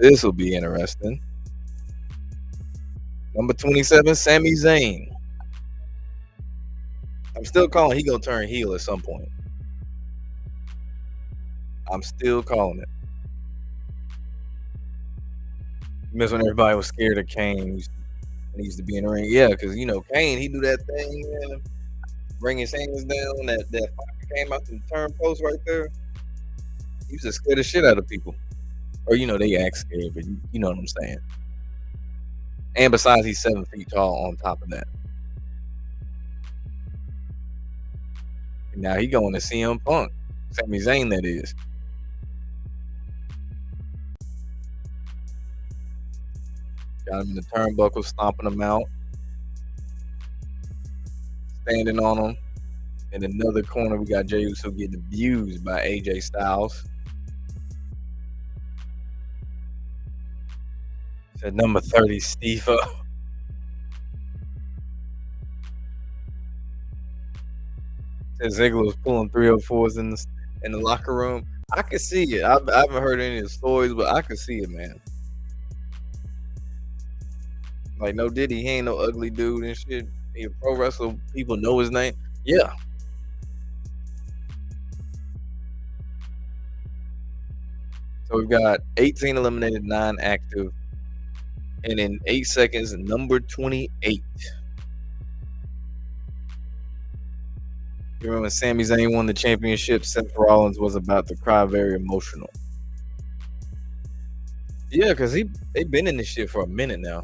This will be interesting. Number 27, Sami Zayn. I'm still calling he gonna turn heel at some point. I'm still calling it. You miss when everybody was scared of Kane. He used to be in the ring. Yeah, because Kane, he do that thing, man, bring his hands down. That fire came out the turn post right there. He used to scare the shit out of people. Or they act scared, but you know what I'm saying. And besides, he's 7 feet tall on top of that. And now he going to CM Punk. Sami Zayn, that is. Got him in the turnbuckle, stomping him out. Standing on him. In another corner, we got Jey Uso getting abused by AJ Styles. At number 30, Steve-O. Ziggler was pulling 304s in the locker room. I can see it. I haven't heard any of the stories, but I can see it, man. Like, no Diddy, he ain't no ugly dude and shit. He a pro wrestler. People know his name. Yeah. So we've got 18 eliminated, 9 active. And in 8 seconds, number 28. You remember when Sami Zayn won the championship, Seth Rollins was about to cry, very emotional. Yeah, because they've been in this shit for a minute now.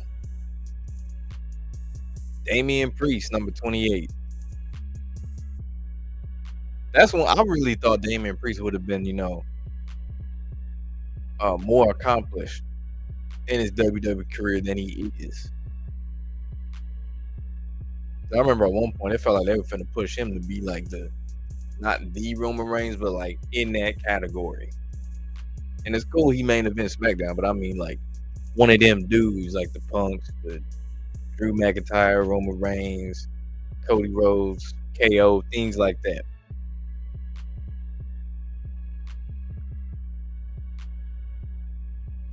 Damian Priest, number 28. That's when I really thought Damian Priest would have been, more accomplished in his WWE career than he is. I remember at one point it felt like they were finna push him to be like not the Roman Reigns, but like in that category. And it's cool he main event SmackDown, but I mean like one of them dudes like the Punks, the Drew McIntyre, Roman Reigns, Cody Rhodes, KO, things like that.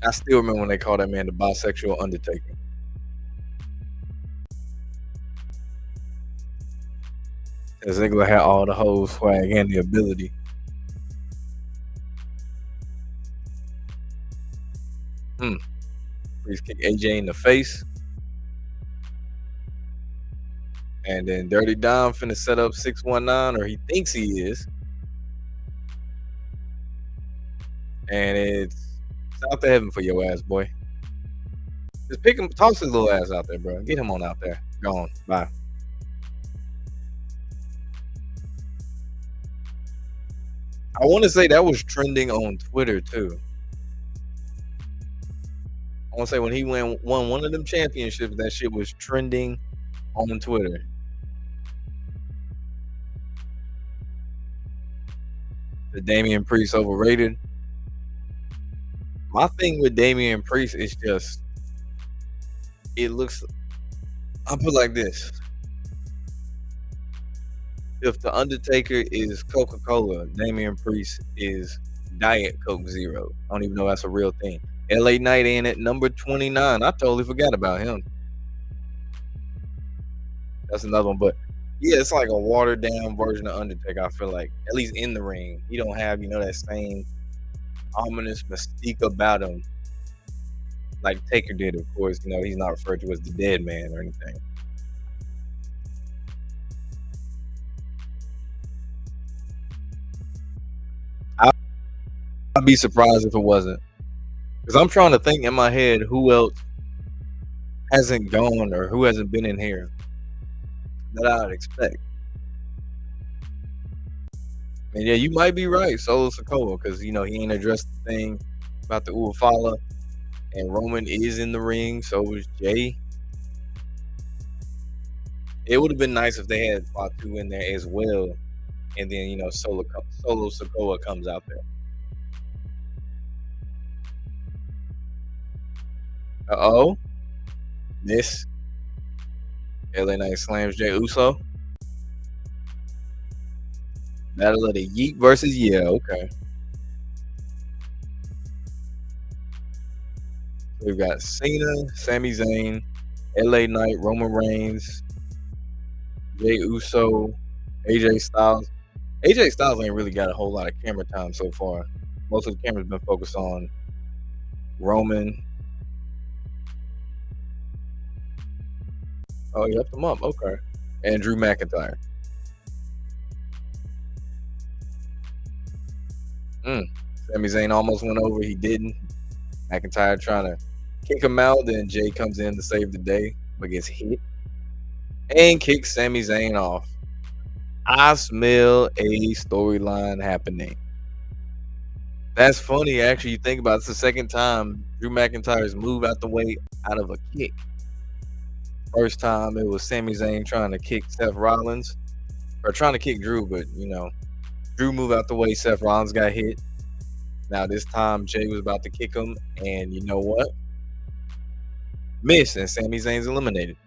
I still remember when they called that man the bisexual Undertaker. Ziggler had all the hoes swag and the ability. Priest kick AJ in the face. And then Dirty Dom finna set up 619, or he thinks he is. And it's out to heaven for your ass, boy. Just pick him, toss his little ass out there, bro. Get him on out there. Gone. Bye. I want to say that was trending on Twitter too. I want to say when he won one of them championships, that shit was trending on Twitter. The Damian Priest overrated. My thing with Damian Priest is just, it looks, I'll put it like this. If the Undertaker is Coca-Cola, Damian Priest is Diet Coke Zero. I don't even know if that's a real thing. LA Knight in at number 29. I totally forgot about him. That's another one. But yeah, it's like a watered down version of Undertaker. I feel like, at least in the ring, he don't have that same ominous mystique about him like Taker did. Of course, he's not referred to as the dead man or anything. I'd be surprised if it wasn't, because I'm trying to think in my head who else hasn't gone or who hasn't been in here that I'd expect. And yeah, you might be right, Solo Sikoa, because he ain't addressed the thing about the Uefala, and Roman is in the ring, so is Jay. It would have been nice if they had Fatu in there as well, and then Solo Sikoa comes out there. Uh-oh. Miss. LA Knight slams Jey Uso. Battle of the Yeet versus okay. We've got Cena, Sami Zayn, LA Knight, Roman Reigns, Jey Uso, AJ Styles. AJ Styles ain't really got a whole lot of camera time so far. Most of the camera's been focused on Roman. Oh, you left him up. Okay. And Drew McIntyre. Sami Zayn almost went over. He didn't. McIntyre trying to kick him out. Then Jay comes in to save the day, but gets hit and kicks Sami Zayn off. I smell a storyline happening. That's funny, actually. You think about it, it's the second time Drew McIntyre's moved out the way out of a kick. First time it was Sami Zayn trying to kick Seth Rollins, or trying to kick Drew, but Drew moved out the way. Seth Rollins got hit. Now this time Jay was about to kick him, and you know what? Missed, and Sami Zayn's eliminated.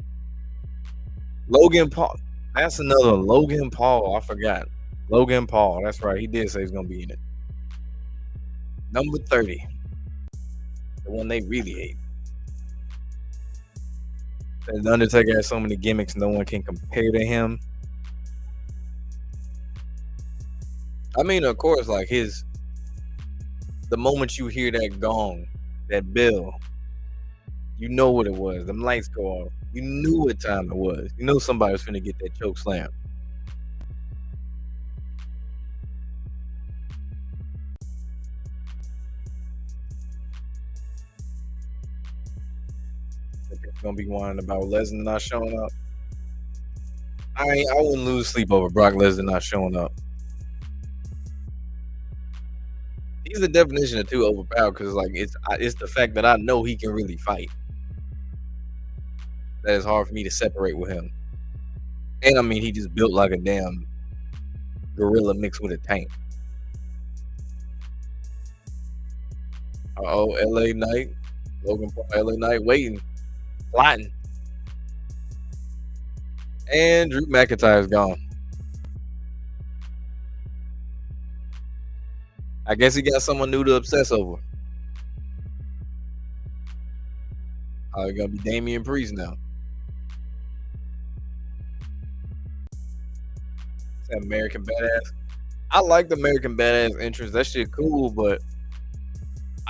Logan Paul. That's another Logan Paul. I forgot. Logan Paul. That's right. He did say he's gonna be in it. Number 30. The one they really hate. The Undertaker has so many gimmicks, no one can compare to him. I mean, of course, like the moment you hear that gong, that bell, you know what it was. Them lights go off. You knew what time it was. You know somebody was finna get that choke slam. Gonna be whining about Lesnar not showing up. I wouldn't lose sleep over Brock Lesnar not showing up. He's the definition of too overpowered because like it's the fact that I know he can really fight. That is hard for me to separate with him. And I mean, he just built like a damn gorilla mixed with a tank. LA Knight, Logan Paul, LA Knight waiting, plotting, and Drew McIntyre's gone. I guess he got someone new to obsess over. It's gonna be Damian Priest now. That American Badass. I like the American Badass entrance. That shit cool, but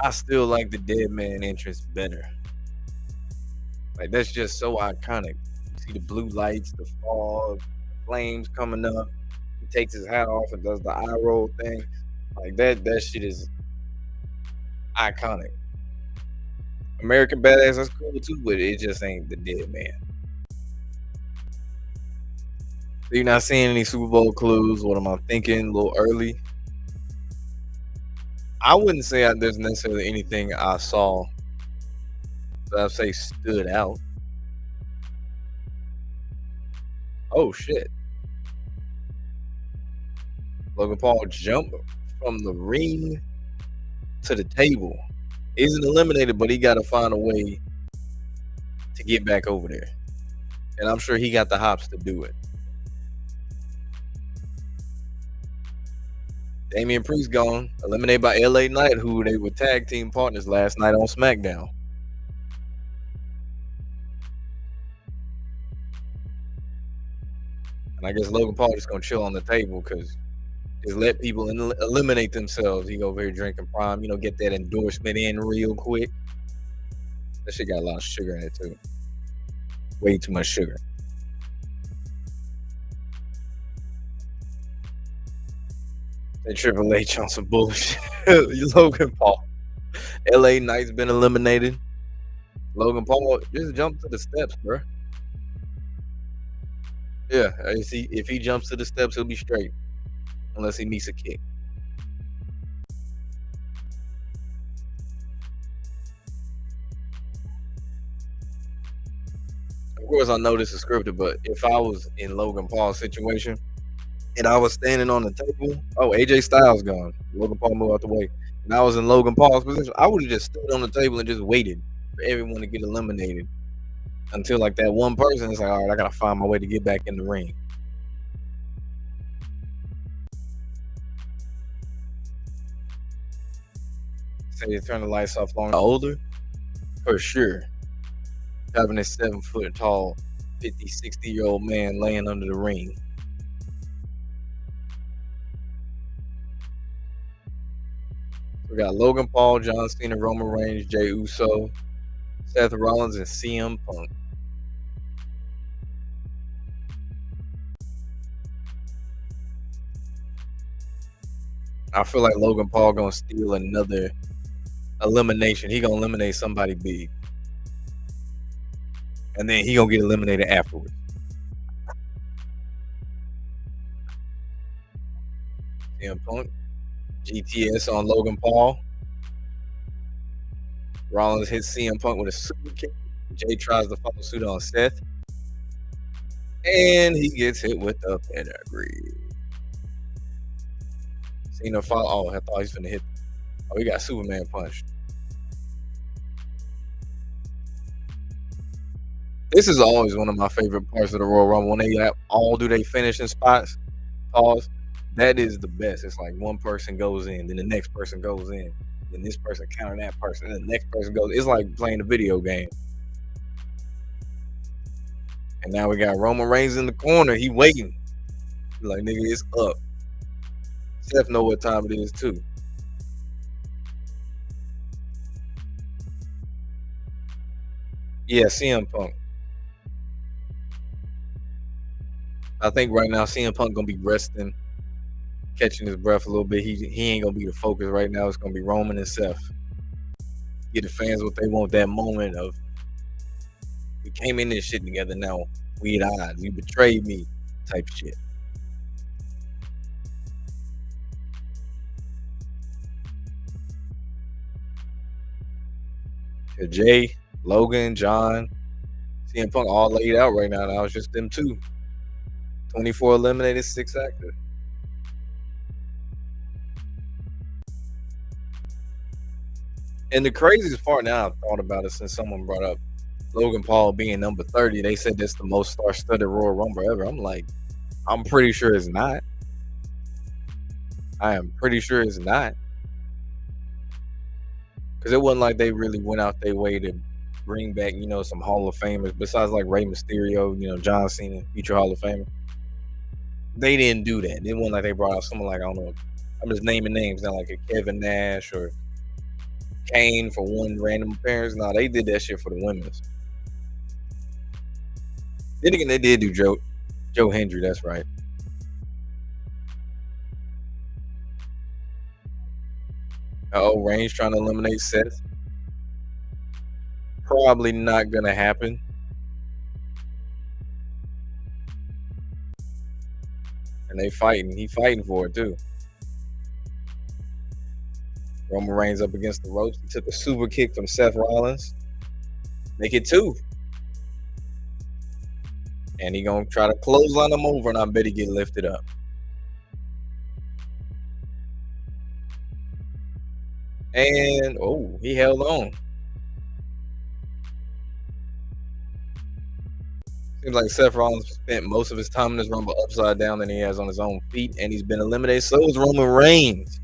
I still like the Dead Man entrance better. Like that's just so iconic. You see the blue lights, the fog, the flames coming up. He takes his hat off and does the eye roll thing. Like that shit is iconic. American Badass, that's cool too, but it just ain't the Dead Man. So you're not seeing any Super Bowl clues. What am I thinking? A little early. I wouldn't say there's necessarily anything I saw that I'd say stood out. Oh shit. Logan Paul jumped from the ring to the table. Isn't eliminated, but he got to find a way to get back over there. And I'm sure he got the hops to do it. Damian Priest gone, eliminated by LA Knight, who they were tag team partners last night on SmackDown. And I guess Logan Paul just gonna chill on the table because just let people eliminate themselves. He go over here drinking Prime, get that endorsement in real quick. That shit got a lot of sugar in it too. Way too much sugar. That Triple H on some bullshit. Logan Paul. LA Knight's been eliminated. Logan Paul just jump to the steps, bro. Yeah, if he jumps to the steps, he'll be straight. Unless he meets a kick. Of course, I know this is scripted, but if I was in Logan Paul's situation and I was standing on the table, AJ Styles gone. Logan Paul moved out the way. And I was in Logan Paul's position, I would have just stood on the table and just waited for everyone to get eliminated until like that one person is like, all right, I gotta find my way to get back in the ring. Say they turn the lights off long older. for sure. Having a 7 foot tall, 50, 60-year-old man laying under the ring. We got Logan Paul, John Cena, Roman Reigns, Jey Uso, Seth Rollins, and CM Punk. I feel like Logan Paul gonna steal another elimination. He gonna eliminate somebody big, and then he gonna get eliminated afterwards. CM Punk, GTS on Logan Paul. Rollins hits CM Punk with a super kick. Jay tries to follow suit on Seth, and he gets hit with the pedigree. Cena follow. Oh, I thought he was finna hit. Oh, he got Superman punched. This is always one of my favorite parts of the Royal Rumble when they all do they finishing spots. Pause. That is the best. It's like one person goes in, then the next person goes in, then this person counter that person, and the next person goes. It's like playing a video game. And now we got Roman Reigns in the corner. He waiting. He's like, nigga, it's up. Seth know what time it is too. Yeah, CM Punk. I think right now CM Punk gonna be resting, catching his breath a little bit. He ain't gonna be the focus right now. It's gonna be Roman and Seth. Get the fans what they want. That moment of we came in this shit together. Now we at odds. You betrayed me, type shit. Jay, Logan, John, CM Punk all laid out right now. Now it's just them two. 24 eliminated, 6 active. And the craziest part now I've thought about it since someone brought up Logan Paul being number 30. They said that's the most star-studded Royal Rumble ever. I'm like, I'm pretty sure it's not. I am pretty sure it's not. Because it wasn't like they really went out their way to bring back, some Hall of Famers besides like Rey Mysterio, John Cena, future Hall of Famer. They didn't do that. It wasn't like they brought out someone like, I don't know, I'm just naming names now, like a Kevin Nash or Kane for one random appearance. No, they did that shit for the women's. Then again, they did do Joe Hendry, that's right. Reigns trying to eliminate Seth. Probably not gonna happen. And they fighting. He fighting for it too. Roman Reigns up against the ropes. He took a super kick from Seth Rollins. Make it 2. And he gonna try to clothesline him over, and I bet he get lifted up. And he held on. Seems like Seth Rollins spent most of his time in this Rumble upside down than he has on his own feet, and he's been eliminated. So is Roman Reigns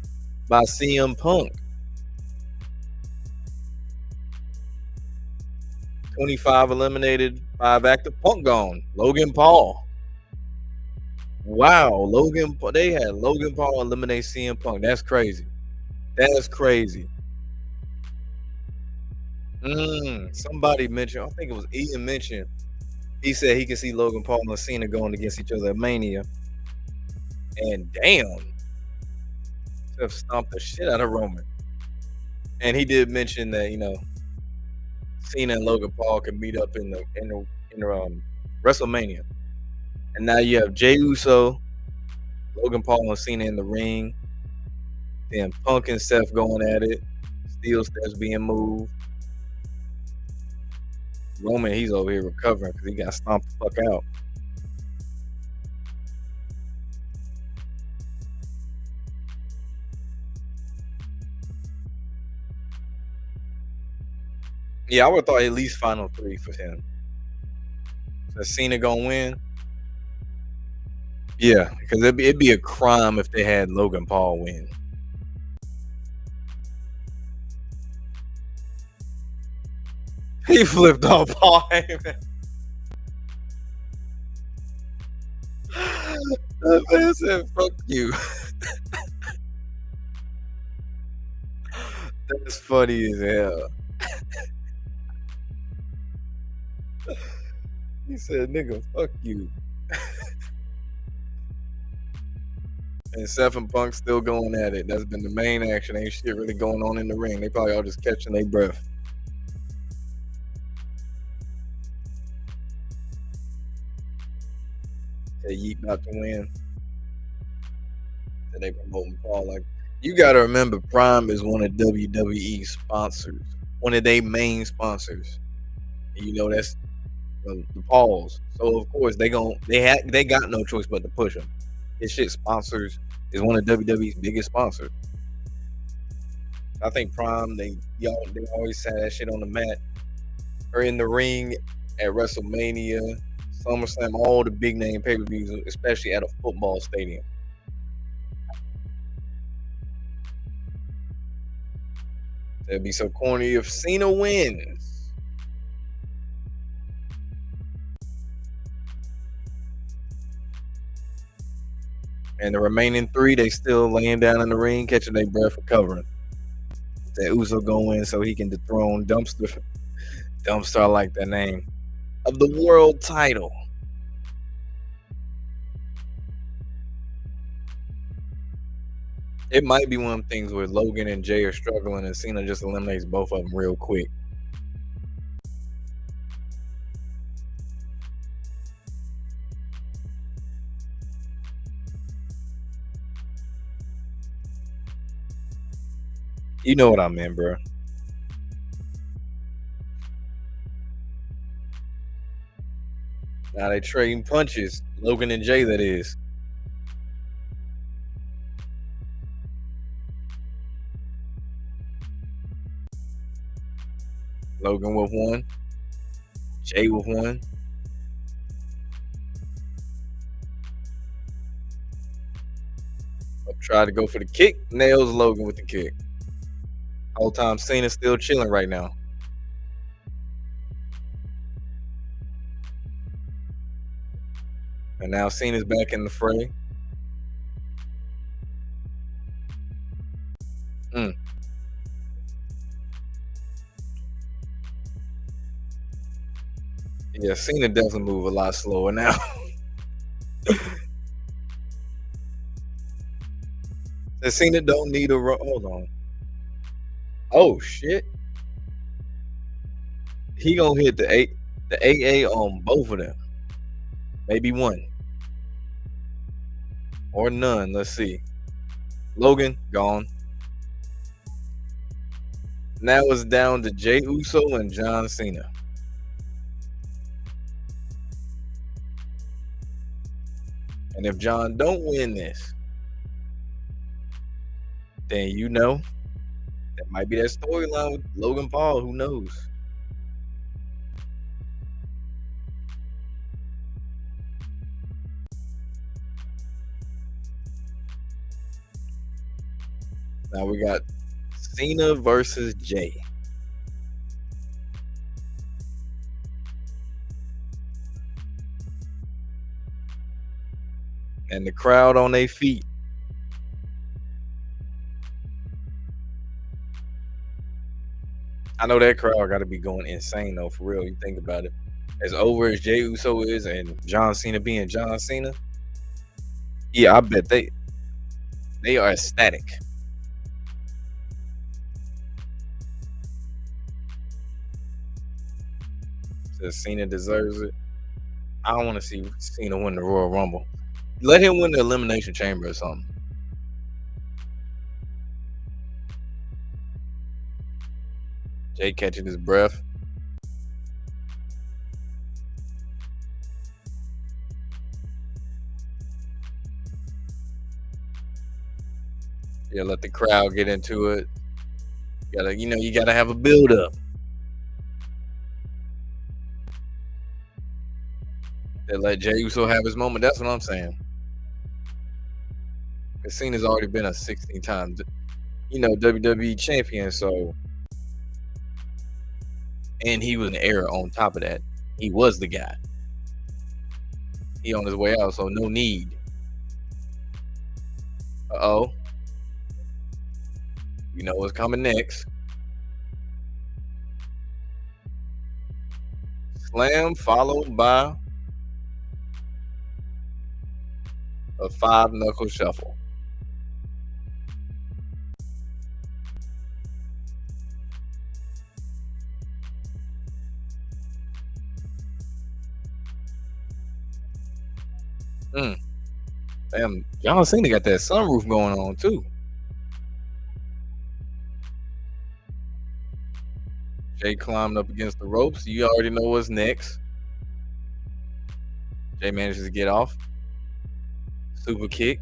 by CM Punk. 25 eliminated, 5 active. Punk gone. Logan Paul. Wow, they had Logan Paul eliminate CM Punk. That's crazy. That's crazy. Somebody mentioned, I think it was Ian mentioned, he said he could see Logan Paul and Cena going against each other at Mania. And damn, Seth stomped the shit out of Roman. And he did mention that, Cena and Logan Paul could meet up in WrestleMania. And now you have Jey Uso, Logan Paul and Cena in the ring. Then Punk and Seth going at it. Steel steps being moved. Roman, he's over here recovering because he got stomped the fuck out. Yeah, I would have thought at least final 3 for him. So Cena gonna win? Yeah, because it'd be a crime if they had Logan Paul win. He flipped off Paul Heyman. That man said, "Fuck you." That's funny as hell. He said, "Nigga, fuck you." And Seth and Punk still going at it. That's been the main action. Ain't shit really going on in the ring. They probably all just catching their breath. Say Yeet about to win. And they promoting Paul like you gotta remember Prime is one of WWE's sponsors. One of their main sponsors. And you know that's the Pauls. So of course they got no choice but to push him. His shit sponsors is one of WWE's biggest sponsors. I think Prime they always had that shit on the mat or in the ring at WrestleMania, SummerSlam, all the big name pay-per-views, especially at a football stadium. That'd be so corny if Cena wins. And the remaining three, they still laying down in the ring, catching their breath, recovering. That Uso go in so he can dethrone Dumpster. Dumpster, I like that name. Of the world title. It might be one of them things where Logan and Jay are struggling and Cena just eliminates both of them real quick. You know what I meant, bro. Now they trading punches. Logan and Jay, that is. Logan with one. Jay with one. Tried to go for the kick. Nails Logan with the kick. Whole time Cena's still chilling right now. And now Cena's back in the fray. Yeah, Cena doesn't move a lot slower now. Cena don't need a hold on. Oh shit. He gonna hit the AA on both of them. Maybe one. Or none. Let's see. Logan, gone. Now it's down to Jey Uso and John Cena. And if John don't win this, then you know that might be that storyline with Logan Paul. Who knows? Now we got Cena versus Jay. And the crowd on their feet. I know that crowd got to be going insane though, for real. You think about it. As over as Jey Uso is, and John Cena being John Cena, yeah, I bet they are ecstatic. Says Cena deserves it. I don't want to see Cena win the Royal Rumble. Let him win the Elimination Chamber or something. Jay catching his breath. Yeah, let the crowd get into it. You gotta have a build up. They let Jey Uso have his moment. That's what I'm saying. Because Cena's already been a 16-time, WWE champion. So And he was an era on top of that. He was the guy. He on his way out, so no need. Uh-oh. You know what's coming next. Slam followed by a 5-knuckle shuffle. Mm. Damn, John Cena got that sunroof going on too. Jay climbed up against the ropes. You already know what's next. Jay manages to get off. Super kick.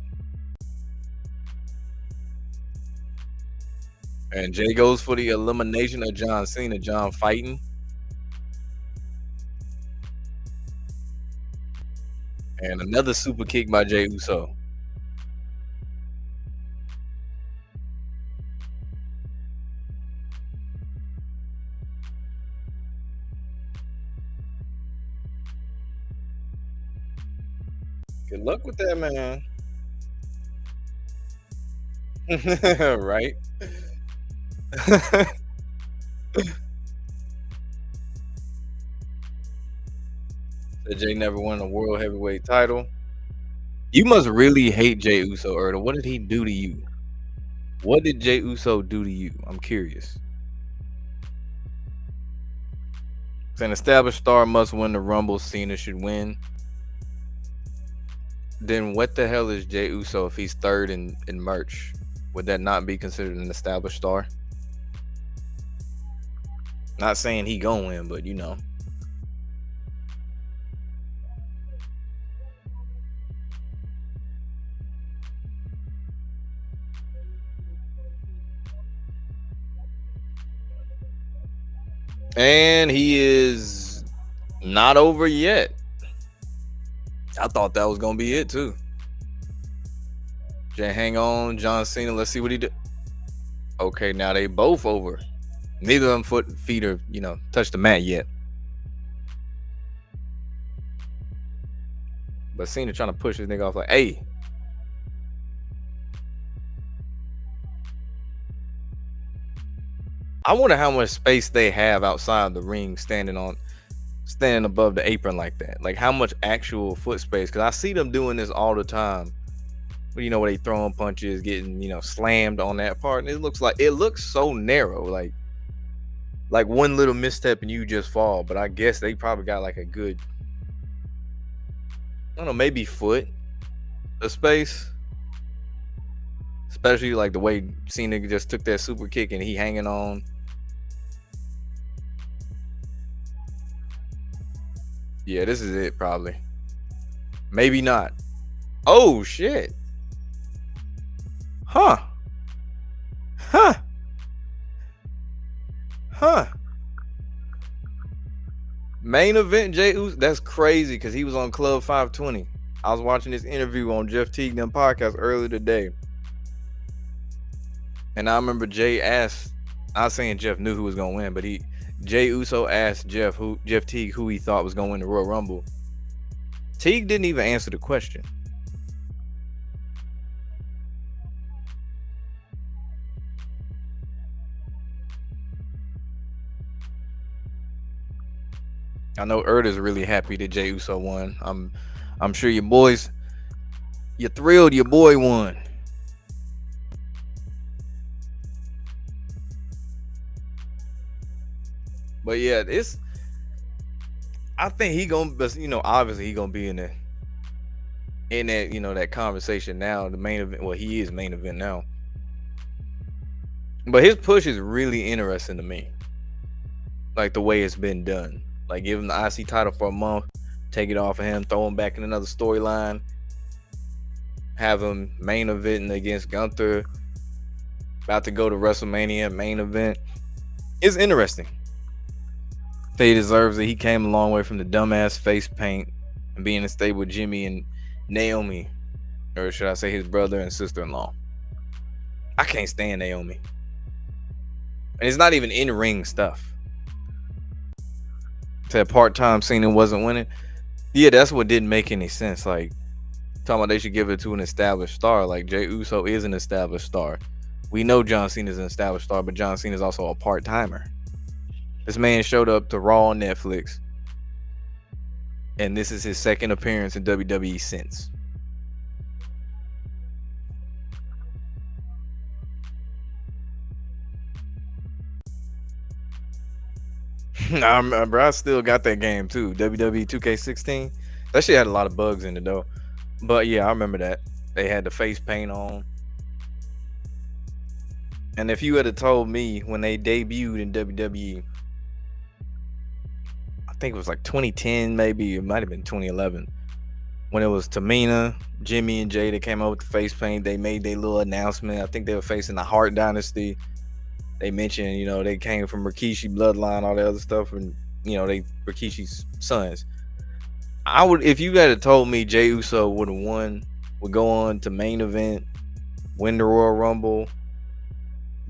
And Jay goes for the elimination of John Cena. John fighting. And another super kick by Jay Uso. Good luck with that, man. Right? Said Jay never won a world heavyweight title. You must really hate Jay Uso, Erda. What did he do to you? What did Jay Uso do to you? I'm curious. An established star must win the Rumble. Cena should win. Then what the hell is Jay Uso if he's third in merch? Would that not be considered an established star? Not saying he gonna win, but you know. And he is not over yet. I thought that was gonna be it too. Jay, hang on, John Cena. Let's see what he did. Okay, now they both over. Neither of them feet are, touched the mat yet. But Cena trying to push his nigga off like, hey. I wonder how much space they have outside the ring standing above the apron like that. Like how much actual foot space. Because I see them doing this all the time. Where they throwing punches, getting, slammed on that part. And it looks so narrow. Like one little misstep and you just fall. But I guess they probably got like a good, I don't know, maybe foot of space. Especially like the way Cena just took that super kick and he hanging on. Yeah, this is it probably. Maybe not. Oh shit. Huh. Main event Jay Uso. That's crazy because he was on Club 520. I was watching this interview on Jeff Teague and them podcast earlier today. And I remember Jay asked, I was saying Jeff knew who was gonna win, but Jay Uso asked Jeff Teague who he thought was gonna win the Royal Rumble. Teague didn't even answer the question. I know Erda's really happy that Jay Uso won. I'm sure you're thrilled your boy won. But yeah, I think obviously he gonna be in that, that conversation now. The main event, well, he is main event now. But his push is really interesting to me. Like the way it's been done. Like give him the IC title for a month, take it off of him, throw him back in another storyline, have him main eventing against Gunther, about to go to WrestleMania main event. It's interesting. He deserves it. He came a long way from the dumbass face paint and being in stable with Jimmy and Naomi, or should I say his brother and sister-in-law. I can't stand Naomi. And it's not even in-ring stuff. Said part-time Cena wasn't winning. Yeah, that's what didn't make any sense. Like talking about they should give it to an established star. Like Jey Uso is an established star. We know John Cena is an established star, but John Cena is also a part-timer. This man showed up to Raw on Netflix, and this is his second appearance in WWE since. I remember, I still got that game too. WWE 2K16. That shit had a lot of bugs in it though. But yeah, I remember that. They had the face paint on. And if you had told me when they debuted in WWE, I think it was like 2010, maybe it might have been 2011, when it was Tamina, Jimmy, and Jay that came out with the face paint. They made their little announcement. I think they were facing the Hart Dynasty. They mentioned, they came from Rikishi bloodline, all that other stuff, and they Rikishi's sons. I would, if you had told me Jey Uso would have won, would go on to main event, win the Royal Rumble,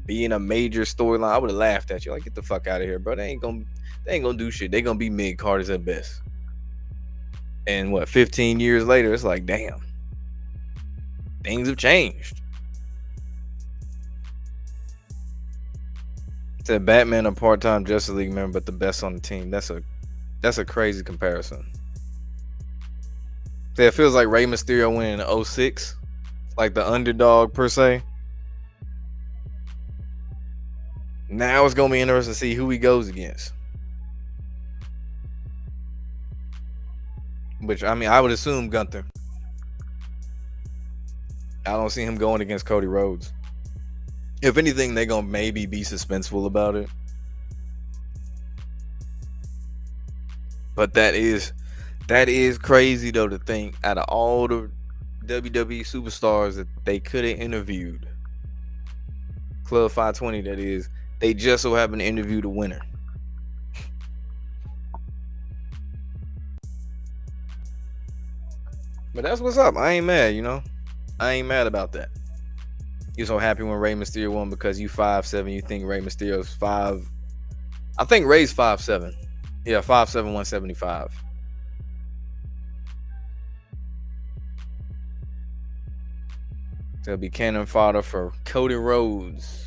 be in a major storyline, I would have laughed at you. Like, get the fuck out of here, bro. They ain't gonna do shit. They gonna be mid carders at best. And what, 15 years later, it's like, damn, things have changed. Said Batman a part-time Justice League member, but the best on the team. That's a crazy comparison. It feels like Rey Mysterio winning in 06, like the underdog per se. Now it's gonna be interesting to see who he goes against. Which, I mean, I would assume Gunther. I don't see him going against Cody Rhodes. If anything, they're gonna maybe be suspenseful about it. But that is crazy though, to think out of all the WWE superstars that they could have interviewed, Club 520 that is, they just so happen to interview the winner. But that's what's up. I ain't mad, I ain't mad about that. You're so happy when Rey Mysterio won because you 5'7", you think Rey Mysterio's 5. I think Rey's 5'7". Yeah, 5'7", 175. There'll be cannon fodder for Cody Rhodes.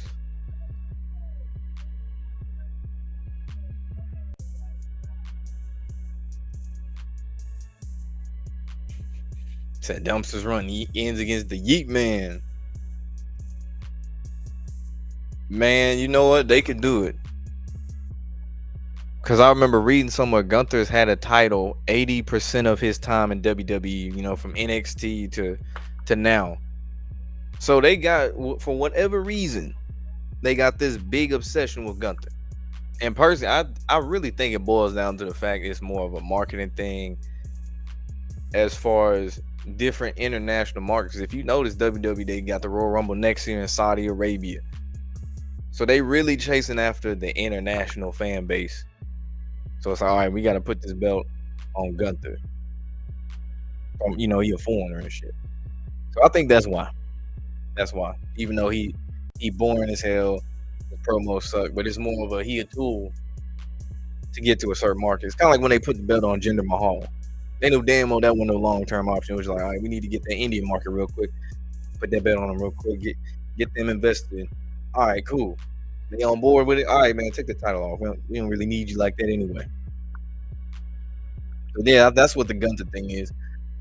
Said dumpsters run. He ends against the Yeet Man. Man, you know what? They could do it. Because I remember reading somewhere Gunther's had a title 80% of his time in WWE, from NXT to now. So they got, for whatever reason, they got this big obsession with Gunther. And personally, I really think it boils down to the fact it's more of a marketing thing as far as different international markets. If you notice, WWE, they got the Royal Rumble next year in Saudi Arabia. So they really chasing after the international fan base. So it's like, all right, we got to put this belt on Gunther. He a foreigner and shit. So I think that's why. That's why. Even though he boring as hell, the promos suck, but it's more of a tool to get to a certain market. It's kind of like when they put the belt on Jinder Mahal. They knew damn well that wasn't a long-term option. It was like, all right, we need to get that Indian market real quick. Put that belt on them real quick. Get them invested in. All right, cool. They on board with it? All right, man, take the title off. We don't really need you like that anyway. So yeah, that's what the Gunther thing is.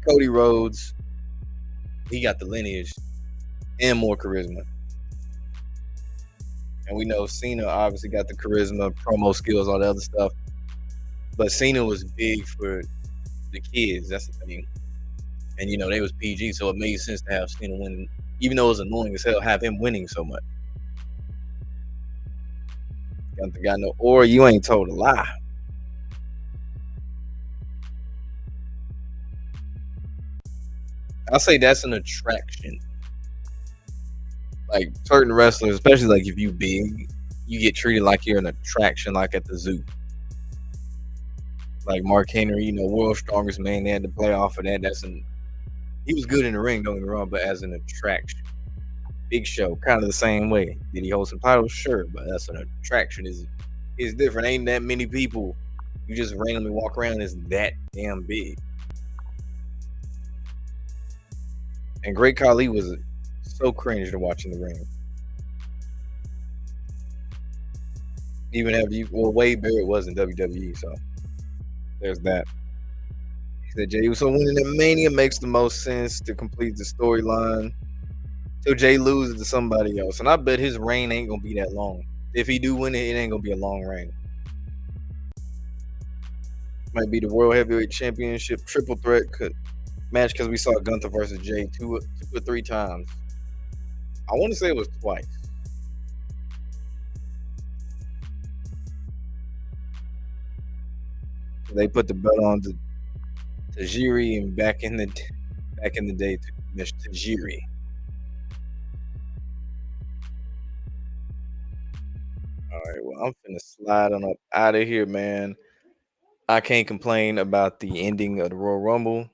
Cody Rhodes, he got the lineage and more charisma. And we know Cena obviously got the charisma, promo skills, all the other stuff. But Cena was big for the kids. That's the thing. And they was PG, so it made sense to have Cena win, even though it was annoying as hell, have him winning so much. Gunther got no, or you ain't told a lie. I'll say that's an attraction. Like certain wrestlers, especially like if you big, you get treated like you're an attraction, like at the zoo. Like Mark Henry, world's strongest man. They had to play off of that. He was good in the ring, don't get me wrong, but as an attraction. Big Show, kind of the same way. Did he hold some titles? Sure, but that's an attraction. Is different. Ain't that many people You just randomly walk around, it's that damn big. And Great Khali was so cringe to watch in the ring. Even if you, well, Wade Barrett was in WWE, so there's that. He said Jay Uso winning at Mania makes the most sense to complete the storyline. Till Jay loses to somebody else, and I bet his reign ain't gonna be that long. If he do win it, it ain't gonna be a long reign. Might be the World Heavyweight Championship triple threat match because we saw Gunther versus Jay two or three times. I want to say it was twice. They put the belt on to Tajiri, and back in the day to Tajiri. All right, well, I'm finna slide on up out of here, man. I can't complain about the ending of the Royal Rumble.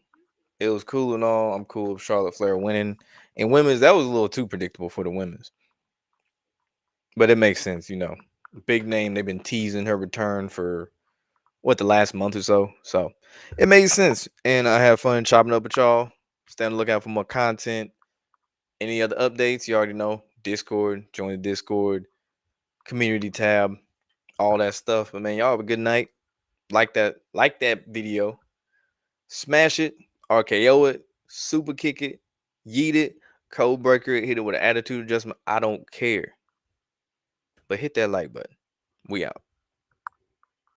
It was cool and all. I'm cool with Charlotte Flair winning. And women's, that was a little too predictable for the women's. But it makes sense, you know. Big name, they've been teasing her return for what, the last month or so. So it made sense. And I have fun chopping up with y'all. Stay on the lookout for more content. Any other updates, you already know. Discord, join the Discord, community tab, all that stuff. But man, y'all have a good night. Like that video. Smash it, RKO it, super kick it, yeet it, code breaker it, hit it with an attitude adjustment. I don't care. But hit that like button. We out.